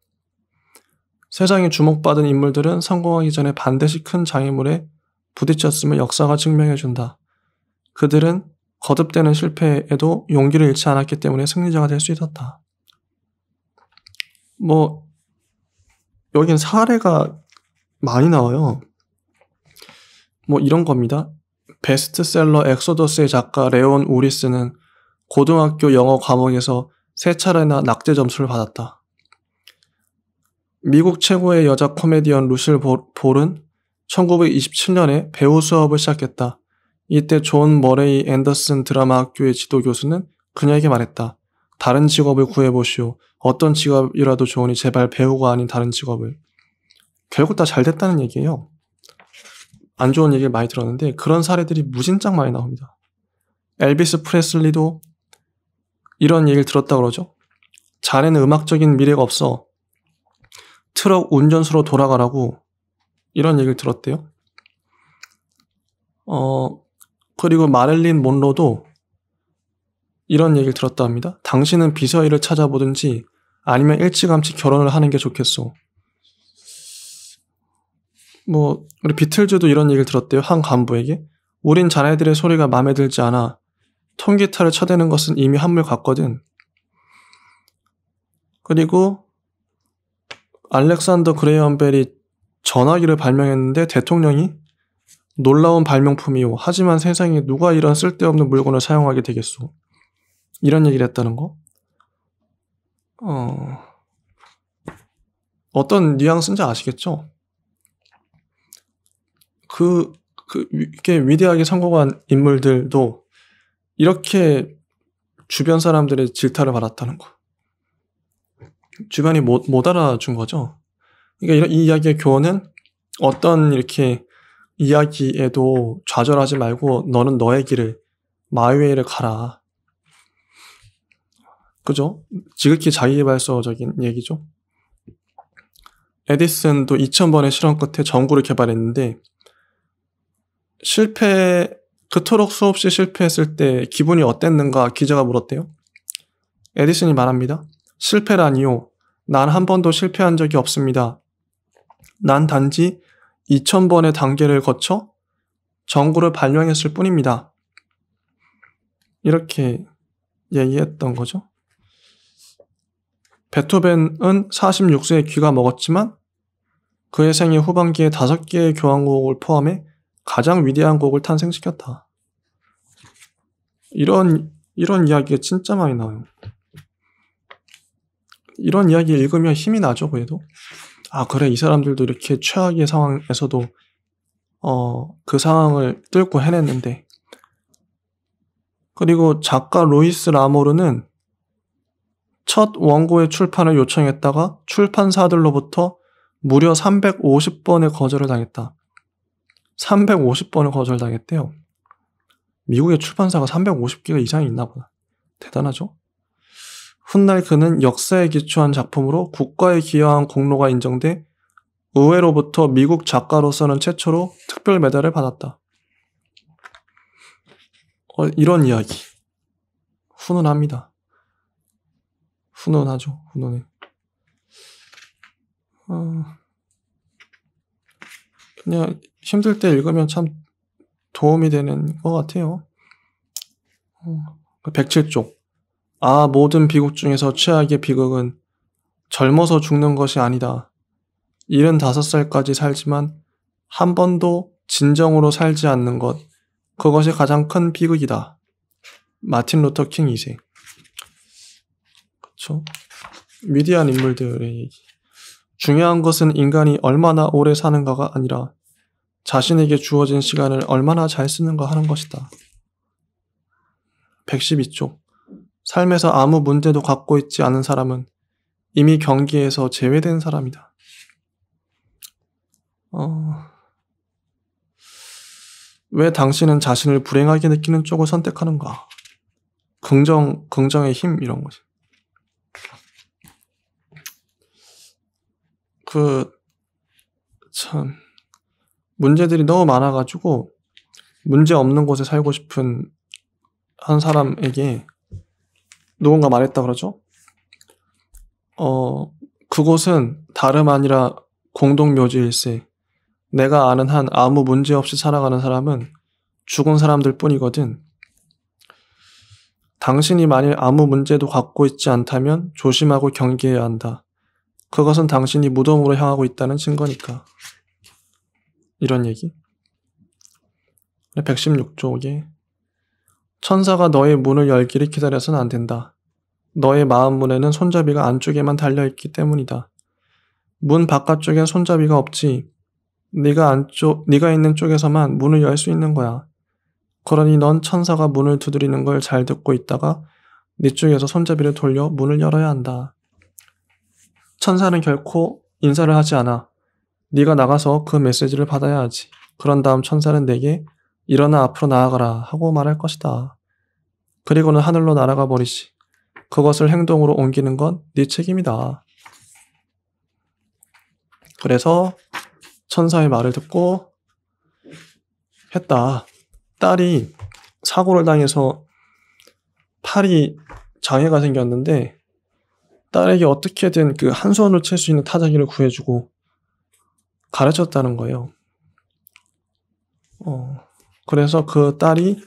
세상에 주목받은 인물들은 성공하기 전에 반드시 큰 장애물에 부딪혔음을 역사가 증명해준다. 그들은 거듭되는 실패에도 용기를 잃지 않았기 때문에 승리자가 될 수 있었다. 뭐 여긴 사례가 많이 나와요. 뭐 이런 겁니다. 베스트셀러 엑소더스의 작가 레온 우리스는 고등학교 영어 과목에서 3차례나 낙제 점수를 받았다. 미국 최고의 여자 코미디언 루실 볼은 1927년에 배우 수업을 시작했다. 이때 존 머레이 앤더슨 드라마 학교의 지도 교수는 그녀에게 말했다. 다른 직업을 구해보시오. 어떤 직업이라도 좋으니 제발 배우가 아닌 다른 직업을. 결국 다 잘 됐다는 얘기예요. 안 좋은 얘기를 많이 들었는데 그런 사례들이 무진장 많이 나옵니다. 엘비스 프레슬리도 이런 얘기를 들었다고 그러죠. 자네는 음악적인 미래가 없어. 트럭 운전수로 돌아가라고 이런 얘기를 들었대요. 그리고 마릴린 몬로도 이런 얘기를 들었다 합니다. 당신은 비서일을 찾아보든지 아니면 일찌감치 결혼을 하는 게 좋겠소. 뭐 우리 비틀즈도 이런 얘기를 들었대요. 한 간부에게. 우린 자네들의 소리가 마음에 들지 않아. 통기타를 쳐대는 것은 이미 한물 갔거든. 그리고 알렉산더 그레이엄 벨이 전화기를 발명했는데 대통령이 놀라운 발명품이요. 하지만 세상에 누가 이런 쓸데없는 물건을 사용하게 되겠소. 이런 얘기를 했다는 거. 어떤 뉘앙스인지 아시겠죠? 이렇게 위대하게 성공한 인물들도 이렇게 주변 사람들의 질타를 받았다는 거. 주변이 못 알아준 거죠. 그러니까 이 이야기의 교훈은 어떤 이렇게 이야기에도 좌절하지 말고 너는 너의 길을 마이웨이를 가라. 그죠? 지극히 자기개발서적인 얘기죠. 에디슨도 2000번의 실험 끝에 전구를 개발했는데 그토록 수없이 실패했을 때 기분이 어땠는가 기자가 물었대요. 에디슨이 말합니다. 실패라니요. 난 한 번도 실패한 적이 없습니다. 난 단지 2000번의 단계를 거쳐 전구를 발명했을 뿐입니다. 이렇게 얘기했던 거죠. 베토벤은 46세에 귀가 먹었지만 그의 생애 후반기에 5개의 교향곡을 포함해 가장 위대한 곡을 탄생시켰다. 이런 이야기가 진짜 많이 나와요. 이런 이야기 읽으면 힘이 나죠, 그래도. 아, 그래, 이 사람들도 이렇게 최악의 상황에서도 그 상황을 뚫고 해냈는데. 그리고 작가 루이스 라모르는 첫 원고의 출판을 요청했다가 출판사들로부터 무려 350번의 거절을 당했다. 350번을 거절당했대요. 미국의 출판사가 350개가 이상이 있나 보다. 대단하죠? 훗날 그는 역사에 기초한 작품으로 국가에 기여한 공로가 인정돼 의회로부터 미국 작가로서는 최초로 특별 메달을 받았다. 이런 이야기. 훈훈합니다. 훈훈하죠. 훈훈해. 그냥 힘들 때 읽으면 참 도움이 되는 것 같아요. 107쪽. 모든 비극 중에서 최악의 비극은 젊어서 죽는 것이 아니다. 75살까지 살지만 한 번도 진정으로 살지 않는 것. 그것이 가장 큰 비극이다. 마틴 루터 킹 2세. 그쵸? 위대한 인물들의 얘기. 중요한 것은 인간이 얼마나 오래 사는가가 아니라 자신에게 주어진 시간을 얼마나 잘 쓰는가 하는 것이다. 112쪽. 삶에서 아무 문제도 갖고 있지 않은 사람은 이미 경기에서 제외된 사람이다. 왜 당신은 자신을 불행하게 느끼는 쪽을 선택하는가? 긍정의 힘, 이런 거지. 문제들이 너무 많아가지고, 문제 없는 곳에 살고 싶은 한 사람에게 누군가 말했다 그러죠? 그곳은 다름 아니라 공동묘지일세. 내가 아는 한 아무 문제 없이 살아가는 사람은 죽은 사람들 뿐이거든. 당신이 만일 아무 문제도 갖고 있지 않다면 조심하고 경계해야 한다. 그것은 당신이 무덤으로 향하고 있다는 증거니까. 이런 얘기. 116쪽에 천사가 너의 문을 열기를 기다려서는 안 된다. 너의 마음 문에는 손잡이가 안쪽에만 달려있기 때문이다. 문 바깥쪽엔 손잡이가 없지. 네가 있는 쪽에서만 문을 열 수 있는 거야. 그러니 넌 천사가 문을 두드리는 걸 잘 듣고 있다가 네 쪽에서 손잡이를 돌려 문을 열어야 한다. 천사는 결코 인사를 하지 않아. 네가 나가서 그 메시지를 받아야 하지. 그런 다음 천사는 내게 일어나 앞으로 나아가라 하고 말할 것이다. 그리고는 하늘로 날아가 버리지. 그것을 행동으로 옮기는 건 네 책임이다. 그래서 천사의 말을 듣고 했다. 딸이 사고를 당해서 팔이 장애가 생겼는데 딸에게 어떻게든 그 한 손으로 칠 수 있는 타자기를 구해주고 가르쳤다는 거예요. 그래서 그 딸이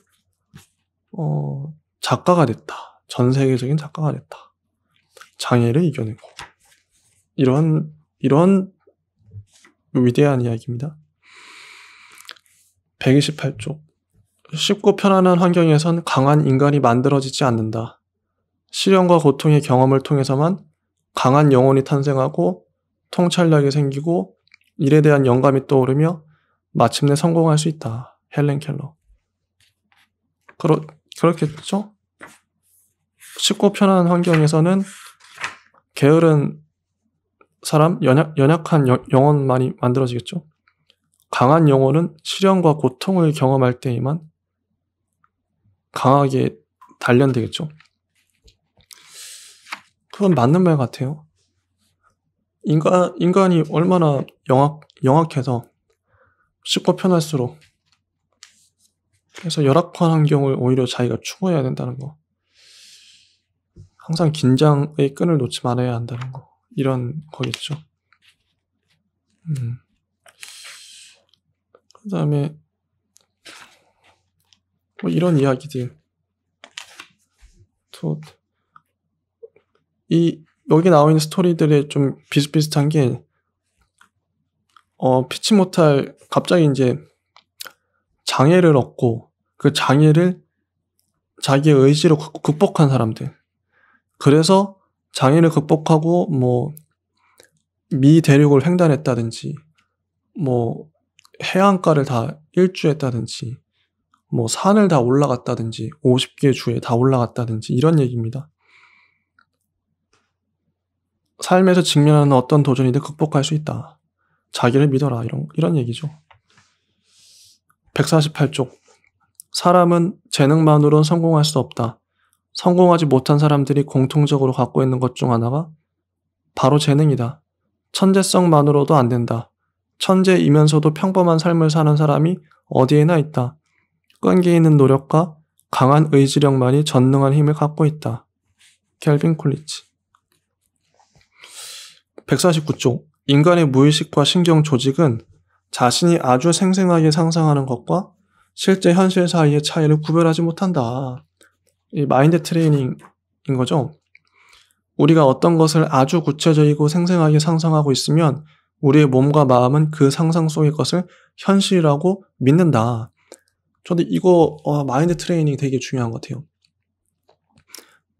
작가가 됐다. 전 세계적인 작가가 됐다. 장애를 이겨내고. 이런 위대한 이야기입니다. 128쪽. 쉽고 편안한 환경에선 강한 인간이 만들어지지 않는다. 시련과 고통의 경험을 통해서만 강한 영혼이 탄생하고 통찰력이 생기고 일에 대한 영감이 떠오르며 마침내 성공할 수 있다. 헬렌 켈러. 그렇겠죠? 쉽고 편안한 환경에서는 게으른 사람, 연약한 영혼만이 만들어지겠죠? 강한 영혼은 시련과 고통을 경험할 때에만 강하게 단련되겠죠? 그건 맞는 말 같아요. 인간이 얼마나 영악해서 쉽고 편할수록 그래서 열악한 환경을 오히려 자기가 추구해야 된다는 거. 항상 긴장의 끈을 놓지 말아야 한다는 거. 이런 거겠죠. 그 다음에 뭐 이런 이야기들. 또 여기 나와 있는 스토리들에 좀 비슷비슷한 게 피치 못할 갑자기 이제 장애를 얻고 그 장애를 자기의 의지로 극복한 사람들. 그래서 장애를 극복하고 뭐 미 대륙을 횡단했다든지 뭐 해안가를 다 일주했다든지 뭐 산을 다 올라갔다든지 50개 주에 다 올라갔다든지 이런 얘기입니다. 삶에서 직면하는 어떤 도전이든 극복할 수 있다. 자기를 믿어라. 이런 얘기죠. 148쪽. 사람은 재능만으로는 성공할 수 없다. 성공하지 못한 사람들이 공통적으로 갖고 있는 것 중 하나가 바로 재능이다. 천재성만으로도 안 된다. 천재이면서도 평범한 삶을 사는 사람이 어디에나 있다. 끈기 있는 노력과 강한 의지력만이 전능한 힘을 갖고 있다. 켈빈 콜리치. 149쪽. 인간의 무의식과 신경 조직은 자신이 아주 생생하게 상상하는 것과 실제 현실 사이의 차이를 구별하지 못한다. 이 마인드 트레이닝인 거죠. 우리가 어떤 것을 아주 구체적이고 생생하게 상상하고 있으면 우리의 몸과 마음은 그 상상 속의 것을 현실이라고 믿는다. 저도 이거 마인드 트레이닝 되게 중요한 것 같아요.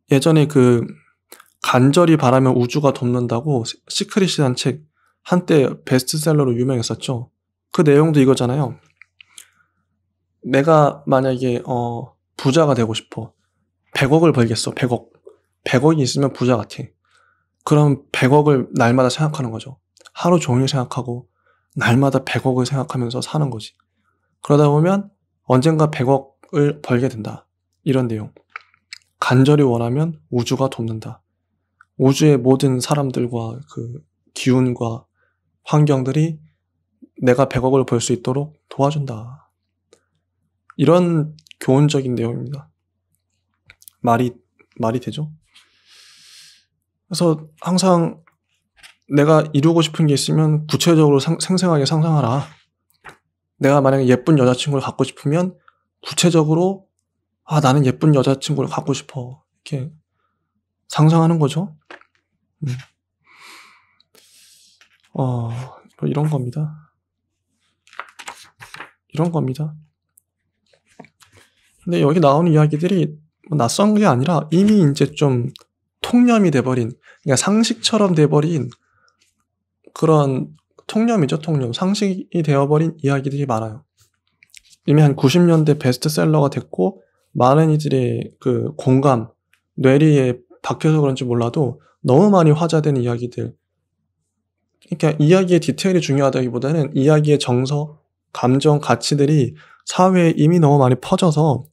예전에 그 간절히 바라면 우주가 돕는다고 시크릿이라는 책 한때 베스트셀러로 유명했었죠. 그 내용도 이거잖아요. 내가 만약에 부자가 되고 싶어. 100억을 벌겠어. 100억. 100억이 있으면 부자 같아. 그럼 100억을 날마다 생각하는 거죠. 하루 종일 생각하고 날마다 100억을 생각하면서 사는 거지. 그러다 보면 언젠가 100억을 벌게 된다. 이런 내용. 간절히 원하면 우주가 돕는다. 우주의 모든 사람들과 그 기운과 환경들이 내가 100억을 벌 수 있도록 도와준다. 이런 교훈적인 내용입니다. 말이 되죠? 그래서 항상 내가 이루고 싶은 게 있으면 구체적으로 생생하게 상상하라. 내가 만약에 예쁜 여자친구를 갖고 싶으면 구체적으로 나는 예쁜 여자친구를 갖고 싶어. 이렇게 상상하는 거죠. 이런 겁니다. 이런 겁니다. 근데 여기 나오는 이야기들이 낯선 게 아니라 이미 이제 좀 통념이 돼버린, 그러니까 상식처럼 돼버린 그런 통념이죠, 통념. 상식이 되어버린 이야기들이 많아요. 이미 한 90년대 베스트셀러가 됐고, 많은 이들의 그 공감, 뇌리에 박혀서 그런지 몰라도 너무 많이 화제되는 이야기들. 그러니까 이야기의 디테일이 중요하다기보다는 이야기의 정서, 감정, 가치들이 사회에 이미 너무 많이 퍼져서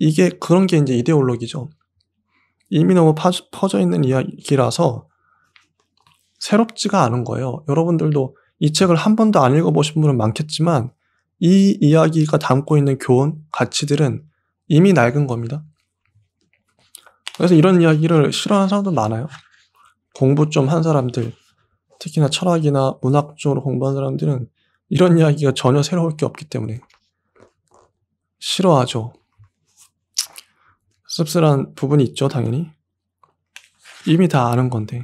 이게 그런 게 이제 이데올로기죠. 이미 너무 퍼져 있는 이야기라서 새롭지가 않은 거예요. 여러분들도 이 책을 한 번도 안 읽어보신 분은 많겠지만 이 이야기가 담고 있는 교훈, 가치들은 이미 낡은 겁니다. 그래서 이런 이야기를 싫어하는 사람도 많아요. 공부 좀 한 사람들, 특히나 철학이나 문학 쪽으로 공부한 사람들은 이런 이야기가 전혀 새로울 게 없기 때문에 싫어하죠. 씁쓸한 부분이 있죠, 당연히. 이미 다 아는 건데.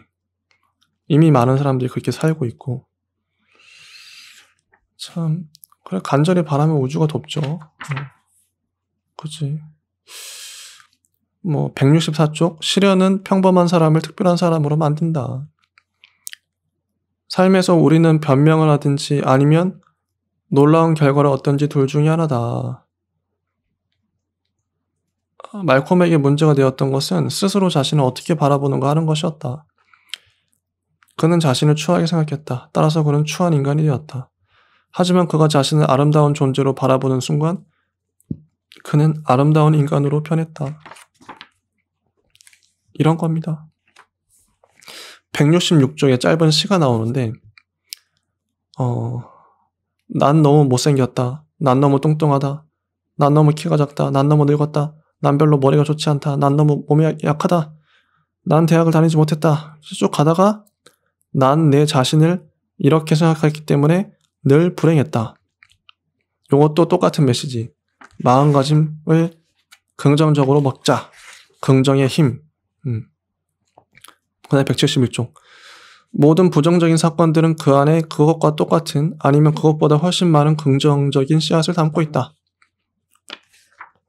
이미 많은 사람들이 그렇게 살고 있고. 참, 그래, 간절히 바라면 우주가 돕죠. 그치. 164쪽. 시련은 평범한 사람을 특별한 사람으로 만든다. 삶에서 우리는 변명을 하든지 아니면 놀라운 결과를 얻든지 둘 중에 하나다. 말콤에게 문제가 되었던 것은 스스로 자신을 어떻게 바라보는가 하는 것이었다. 그는 자신을 추하게 생각했다. 따라서 그는 추한 인간이 되었다. 하지만 그가 자신을 아름다운 존재로 바라보는 순간 그는 아름다운 인간으로 변했다. 이런 겁니다. 166쪽에 짧은 시가 나오는데 난 너무 못생겼다. 난 너무 뚱뚱하다. 난 너무 키가 작다. 난 너무 늙었다. 난 별로 머리가 좋지 않다. 난 너무 몸이 약하다. 난 대학을 다니지 못했다. 쭉 가다가 난 내 자신을 이렇게 생각했기 때문에 늘 불행했다. 이것도 똑같은 메시지. 마음가짐을 긍정적으로 먹자. 긍정의 힘. 그 다음에 171쪽. 모든 부정적인 사건들은 그 안에 그것과 똑같은 아니면 그것보다 훨씬 많은 긍정적인 씨앗을 담고 있다.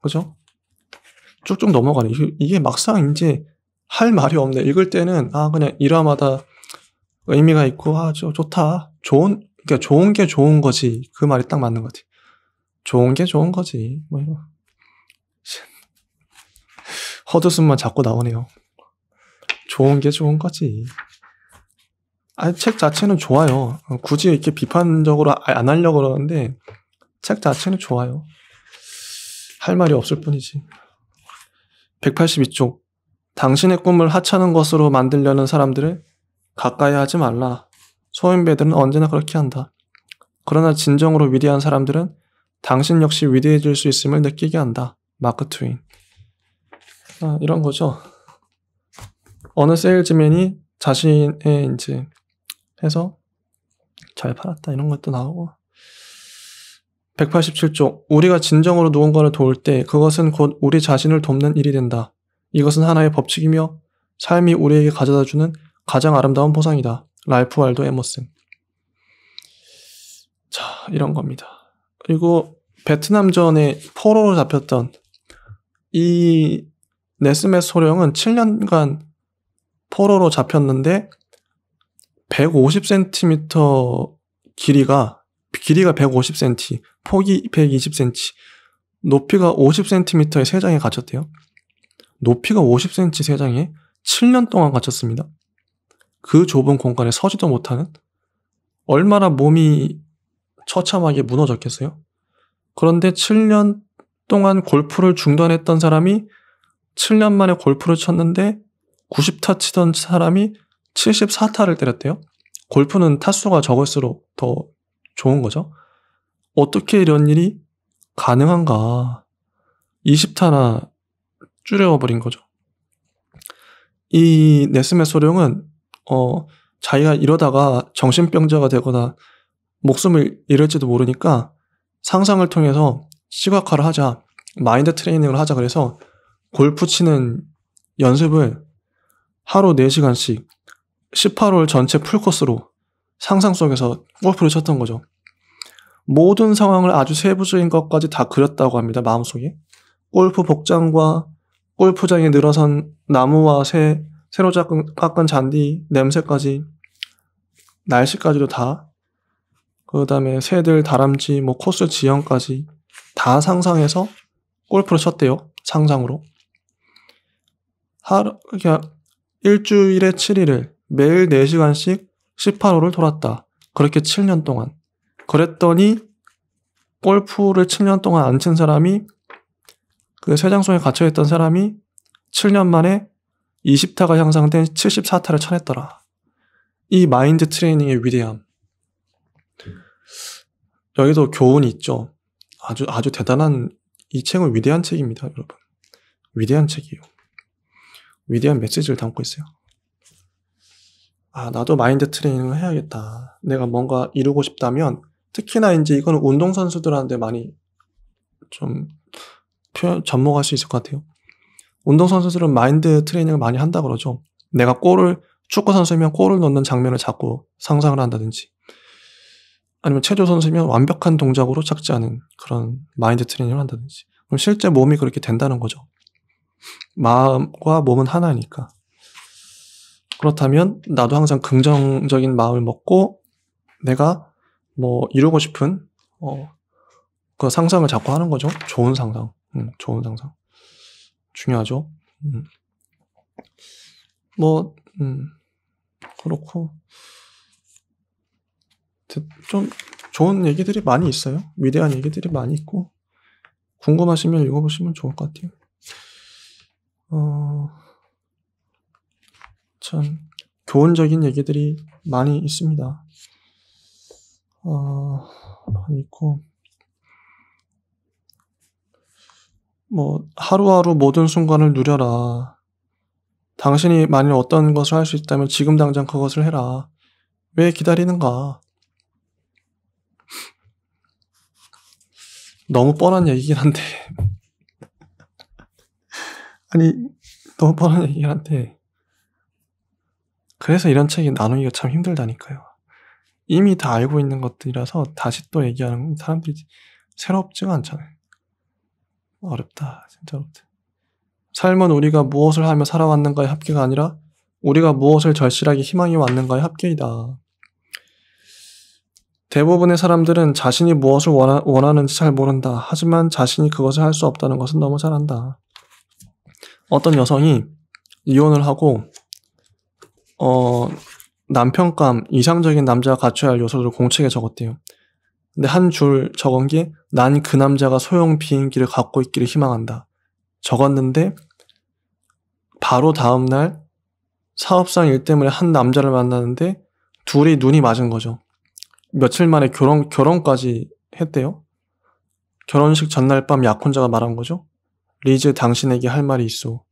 그죠? 쭉쭉 넘어가네. 이게 막상 이제 할 말이 없네. 읽을 때는 그냥 일화마다 의미가 있고 좋다. 그러니까 좋은 게 좋은 거지. 그 말이 딱 맞는 것 같아. 좋은 게 좋은 거지. 이런 헛웃음만 자꾸 나오네요. 좋은 게 좋은 거지. 책 자체는 좋아요. 굳이 이렇게 비판적으로 안 하려고 그러는데 책 자체는 좋아요. 할 말이 없을 뿐이지. 182쪽. 당신의 꿈을 하찮은 것으로 만들려는 사람들을 가까이 하지 말라. 소인배들은 언제나 그렇게 한다. 그러나 진정으로 위대한 사람들은 당신 역시 위대해질 수 있음을 느끼게 한다. 마크 트웨인. 이런 거죠. 어느 세일즈맨이 자신의 이제 해서 잘 팔았다 이런 것도 나오고. 187쪽. 우리가 진정으로 누군가를 도울 때 그것은 곧 우리 자신을 돕는 일이 된다. 이것은 하나의 법칙이며 삶이 우리에게 가져다주는 가장 아름다운 보상이다. 랄프 waldo 에머슨. 자, 이런 겁니다. 그리고 베트남전에 포로로 잡혔던 이 네스메 소령은 7년간 포로로 잡혔는데 150cm 길이가 150cm, 폭이 120cm, 높이가 50cm의 세 장에 갇혔대요. 높이가 50cm 세 장에 7년 동안 갇혔습니다. 그 좁은 공간에 서지도 못하는, 얼마나 몸이 처참하게 무너졌겠어요? 그런데 7년 동안 골프를 중단했던 사람이 7년 만에 골프를 쳤는데 90타 치던 사람이 74타를 때렸대요. 골프는 타수가 적을수록 더 좋은 거죠. 어떻게 이런 일이 가능한가? 20타나 줄여버린 거죠. 이 네스메 소령은 자기가 이러다가 정신병자가 되거나 목숨을 잃을지도 모르니까 상상을 통해서 시각화를 하자, 마인드 트레이닝을 하자 그래서 골프 치는 연습을 하루 4시간씩 18홀 전체 풀코스로 상상 속에서 골프를 쳤던 거죠. 모든 상황을 아주 세부적인 것까지 다 그렸다고 합니다. 마음속에. 골프 복장과 골프장에 늘어선 나무와 새로 깎은 잔디, 냄새까지, 날씨까지도 다, 그 다음에 새들, 다람쥐, 코스 지형까지 다 상상해서 골프를 쳤대요. 상상으로. 그러니까 일주일에 7일을 매일 4시간씩 18홀을 돌았다. 그렇게 7년 동안. 그랬더니 골프를 7년 동안 안 친 사람이, 그 쇠장송에 갇혀있던 사람이 7년 만에 20타가 향상된 74타를 쳐냈더라. 이 마인드 트레이닝의 위대함. 여기도 교훈이 있죠. 아주 대단한, 이 책은 위대한 책입니다, 여러분. 위대한 책이에요. 위대한 메시지를 담고 있어요. 나도 마인드 트레이닝을 해야겠다. 내가 뭔가 이루고 싶다면, 특히나 이제 이거는 운동선수들한테 많이 좀 접목할 수 있을 것 같아요. 운동선수들은 마인드 트레이닝을 많이 한다 그러죠. 내가 축구선수면 골을 넣는 장면을 자꾸 상상을 한다든지, 아니면 체조선수면 완벽한 동작으로 착지하는 그런 마인드 트레이닝을 한다든지. 그럼 실제 몸이 그렇게 된다는 거죠. 마음과 몸은 하나니까. 그렇다면 나도 항상 긍정적인 마음을 먹고 내가 이루고 싶은 그 상상을 자꾸 하는 거죠. 좋은 상상. 좋은 상상. 중요하죠. 그렇고 좀 좋은 얘기들이 많이 있어요. 위대한 얘기들이 많이 있고, 궁금하시면 읽어보시면 좋을 것 같아요. 참 교훈적인 얘기들이 많이 있습니다. 많이 있고, 하루하루 모든 순간을 누려라. 당신이 만일 어떤 것을 할 수 있다면 지금 당장 그것을 해라. 왜 기다리는가? 너무 뻔한 얘기긴 한데 너무 뻔한 얘기긴 한데, 그래서 이런 책이 나누기가 참 힘들다니까요. 이미 다 알고 있는 것들이라서 다시 또 얘기하는 사람들이 새롭지가 않잖아요. 어렵다. 진짜 어렵다. 삶은 우리가 무엇을 하며 살아왔는가의 합계가 아니라 우리가 무엇을 절실하게 희망해 왔는가의 합계이다. 대부분의 사람들은 자신이 무엇을 원하는지 잘 모른다. 하지만 자신이 그것을 할 수 없다는 것은 너무 잘 안다. 어떤 여성이 이혼을 하고 남편감, 이상적인 남자가 갖춰야 할 요소를 공책에 적었대요. 근데 한 줄 적은 게, 난 그 남자가 소형 비행기를 갖고 있기를 희망한다. 적었는데 바로 다음날 사업상 일 때문에 한 남자를 만나는데 둘이 눈이 맞은 거죠. 며칠 만에 결혼까지 했대요. 결혼식 전날 밤 약혼자가 말한 거죠. 리즈, 당신에게 할 말이 있소.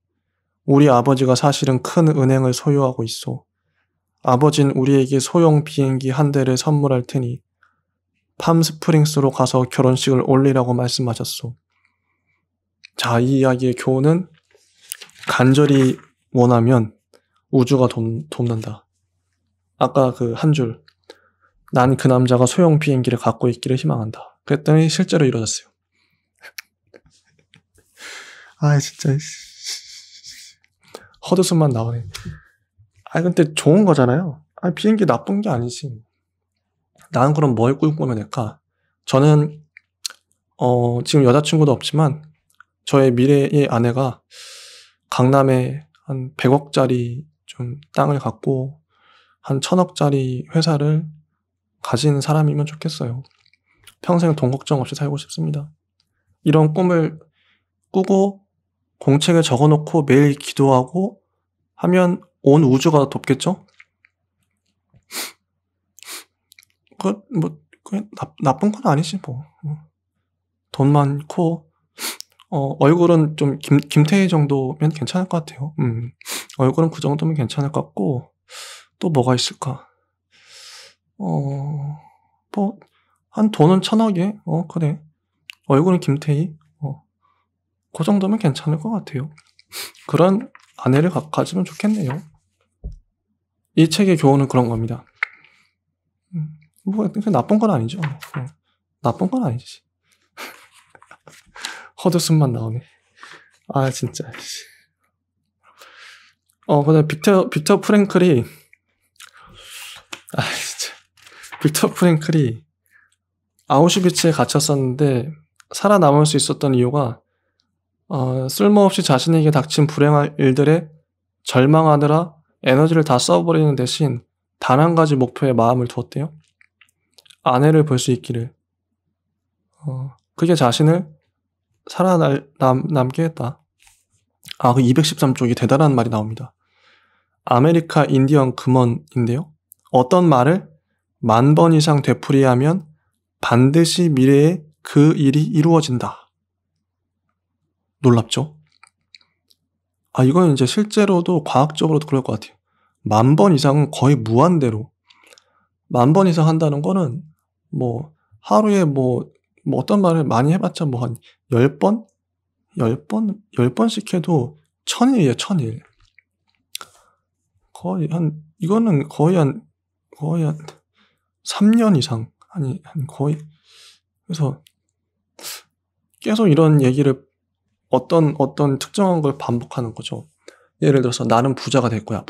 우리 아버지가 사실은 큰 은행을 소유하고 있소. 아버진 우리에게 소형 비행기 한 대를 선물할 테니 팜스프링스로 가서 결혼식을 올리라고 말씀하셨소. 자, 이 이야기의 교훈은 간절히 원하면 우주가 돕는다. 아까 그 한 줄, 난 그 남자가 소형 비행기를 갖고 있기를 희망한다. 그랬더니 실제로 이루어졌어요. 아, 진짜 헛웃음만 나오네. 아, 근데 좋은 거잖아요. 아, 비행기 나쁜 게 아니지. 나는 그럼 뭘 꿈꾸면 될까? 저는 지금 여자친구도 없지만 저의 미래의 아내가 강남에 한 100억짜리 좀 땅을 갖고 한 1000억짜리 회사를 가진 사람이면 좋겠어요. 평생 돈 걱정 없이 살고 싶습니다. 이런 꿈을 꾸고 공책에 적어놓고 매일 기도하고 하면 온 우주가 돕겠죠? 나쁜 건 아니지, 뭐. 돈 많고, 얼굴은 좀 김태희 정도면 괜찮을 것 같아요. 얼굴은 그 정도면 괜찮을 것 같고, 또 뭐가 있을까? 한 돈은 1000억에, 그래. 얼굴은 김태희, 그 정도면 괜찮을 것 같아요. 그런 아내를 가지면 좋겠네요. 이 책의 교훈은 그런 겁니다. 뭐, 나쁜 건 아니죠. 나쁜 건 아니지. 헛웃음만 나오네. 아, 진짜. 근데 빅터 프랭클이, 빅터 프랭클이 아우슈비츠에 갇혔었는데 살아남을 수 있었던 이유가 쓸모없이 자신에게 닥친 불행한 일들에 절망하느라 에너지를 다 써버리는 대신 단 한 가지 목표에 마음을 두었대요. 아내를 볼 수 있기를. 그게 자신을 살아남게 했다. 그 213쪽이 대단한 말이 나옵니다. 아메리카 인디언 금언인데요. 어떤 말을 10,000번 이상 되풀이하면 반드시 미래에 그 일이 이루어진다. 놀랍죠? 이건 이제 실제로도 과학적으로도 그럴 것 같아요. 10,000번 이상은 거의 무한대로. 10,000번 이상 한다는 거는 뭐 하루에 뭐 어떤 말을 많이 해봤자 뭐 한 10번? 10번씩 해도 1000일이에요, 1000일. 이거는 거의 한 3년 이상. 거의. 그래서 계속 이런 얘기를 어떤 특정한 걸 반복하는 거죠. 예를 들어서 나는 부자가 될 거야.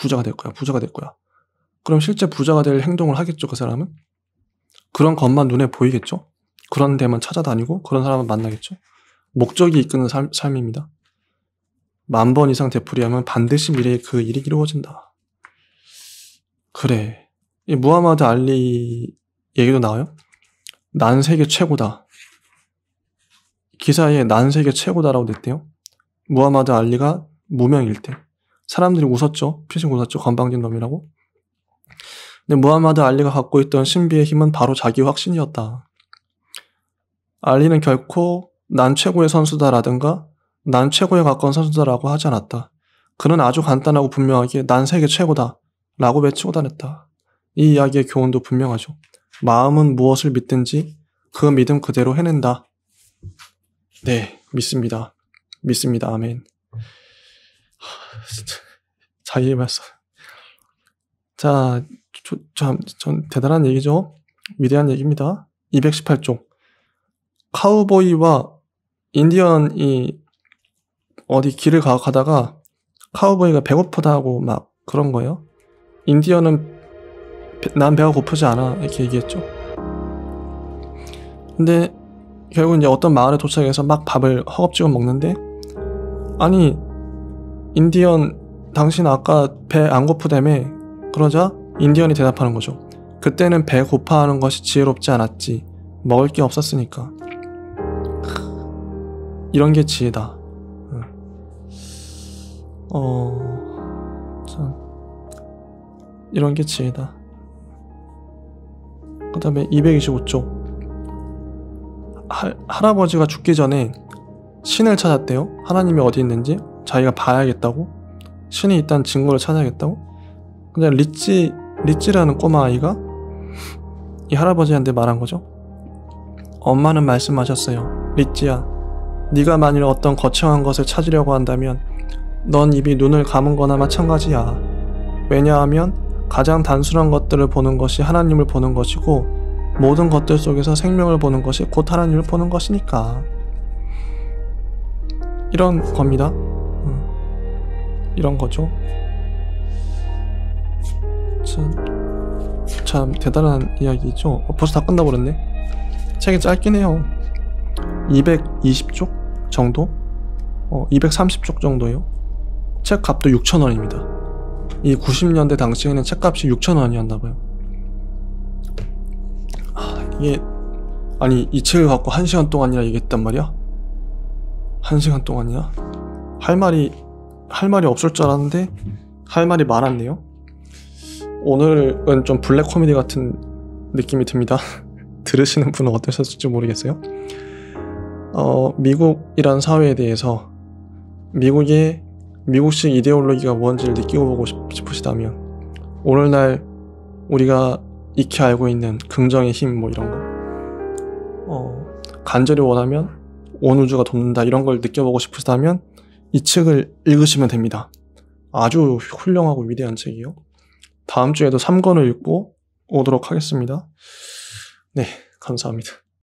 그럼 실제 부자가 될 행동을 하겠죠, 그 사람은? 그런 것만 눈에 보이겠죠? 그런 데만 찾아다니고 그런 사람을 만나겠죠? 목적이 이끄는 삶입니다. 10,000번 이상 되풀이하면 반드시 미래에 그 일이 이루어진다. 그래. 이 무하마드 알리 얘기도 나와요. 난 세계 최고다. 기사에 난 세계 최고다라고 냈대요. 무하마드 알리가 무명일 때. 사람들이 웃었죠. 피식 웃었죠. 건방진 놈이라고. 근데 무하마드 알리가 갖고 있던 신비의 힘은 바로 자기 확신이었다. 알리는 결코 난 최고의 선수다라든가 난 최고에 가까운 선수다라고 하지 않았다. 그는 아주 간단하고 분명하게 난 세계 최고다 라고 외치고 다녔다. 이 이야기의 교훈도 분명하죠. 마음은 무엇을 믿든지 그 믿음 그대로 해낸다. 네, 믿습니다. 아멘. 진짜 자기의 말씀. 자, 전 대단한 얘기죠. 위대한 얘기입니다. 218쪽. 카우보이와 인디언이 어디 길을 가다가 카우보이가 배고프다고 막 그런 거예요. 인디언은 난 배가 고프지 않아 이렇게 얘기했죠. 근데 결국 이제 어떤 마을에 도착해서 막 밥을 허겁지겁 먹는데, 아니 인디언 당신 아까 배 안 고프다며. 그러자 인디언이 대답하는 거죠. 그때는 배 고파하는 것이 지혜롭지 않았지. 먹을 게 없었으니까. 이런 게 지혜다. 이런 게 지혜다. 그 다음에 225쪽. 할아버지가 죽기 전에 신을 찾았대요. 하나님이 어디 있는지 자기가 봐야겠다고. 신이 있다는 증거를 찾아야겠다고. 근데 리찌라는 꼬마 아이가 이 할아버지한테 말한 거죠. 엄마는 말씀하셨어요. 리찌야, 네가 만일 어떤 거창한 것을 찾으려고 한다면 넌 이미 눈을 감은 거나 마찬가지야. 왜냐하면 가장 단순한 것들을 보는 것이 하나님을 보는 것이고 모든 것들 속에서 생명을 보는 것이 곧 하나님을 보는 것이니까. 이런 겁니다. 이런 거죠. 참 대단한 이야기죠. 벌써 다 끝나버렸네. 책이 짧긴 해요. 220쪽 정도? 230쪽 정도예요. 책 값도 6,000원입니다. 이 90년대 당시에는 책값이 6,000원이었나봐요. 이게 아니 이 책을 갖고 1시간 동안이나 얘기했단 말이야? 1시간 동안이나? 할 말이 없을 줄 알았는데 할 말이 많았네요. 오늘은 좀 블랙 코미디 같은 느낌이 듭니다. 들으시는 분은 어떠셨을지 모르겠어요. 미국이란 사회에 대해서 미국식 이데올로기가 뭔지를 느끼고 보고 싶으시다면 오늘날 우리가 익히 알고 있는 긍정의 힘 뭐 이런 거 간절히 원하면 온 우주가 돕는다 이런 걸 느껴보고 싶으시다면 이 책을 읽으시면 됩니다. 아주 훌륭하고 위대한 책이요. 다음 주에도 3권을 읽고 오도록 하겠습니다. 네, 감사합니다.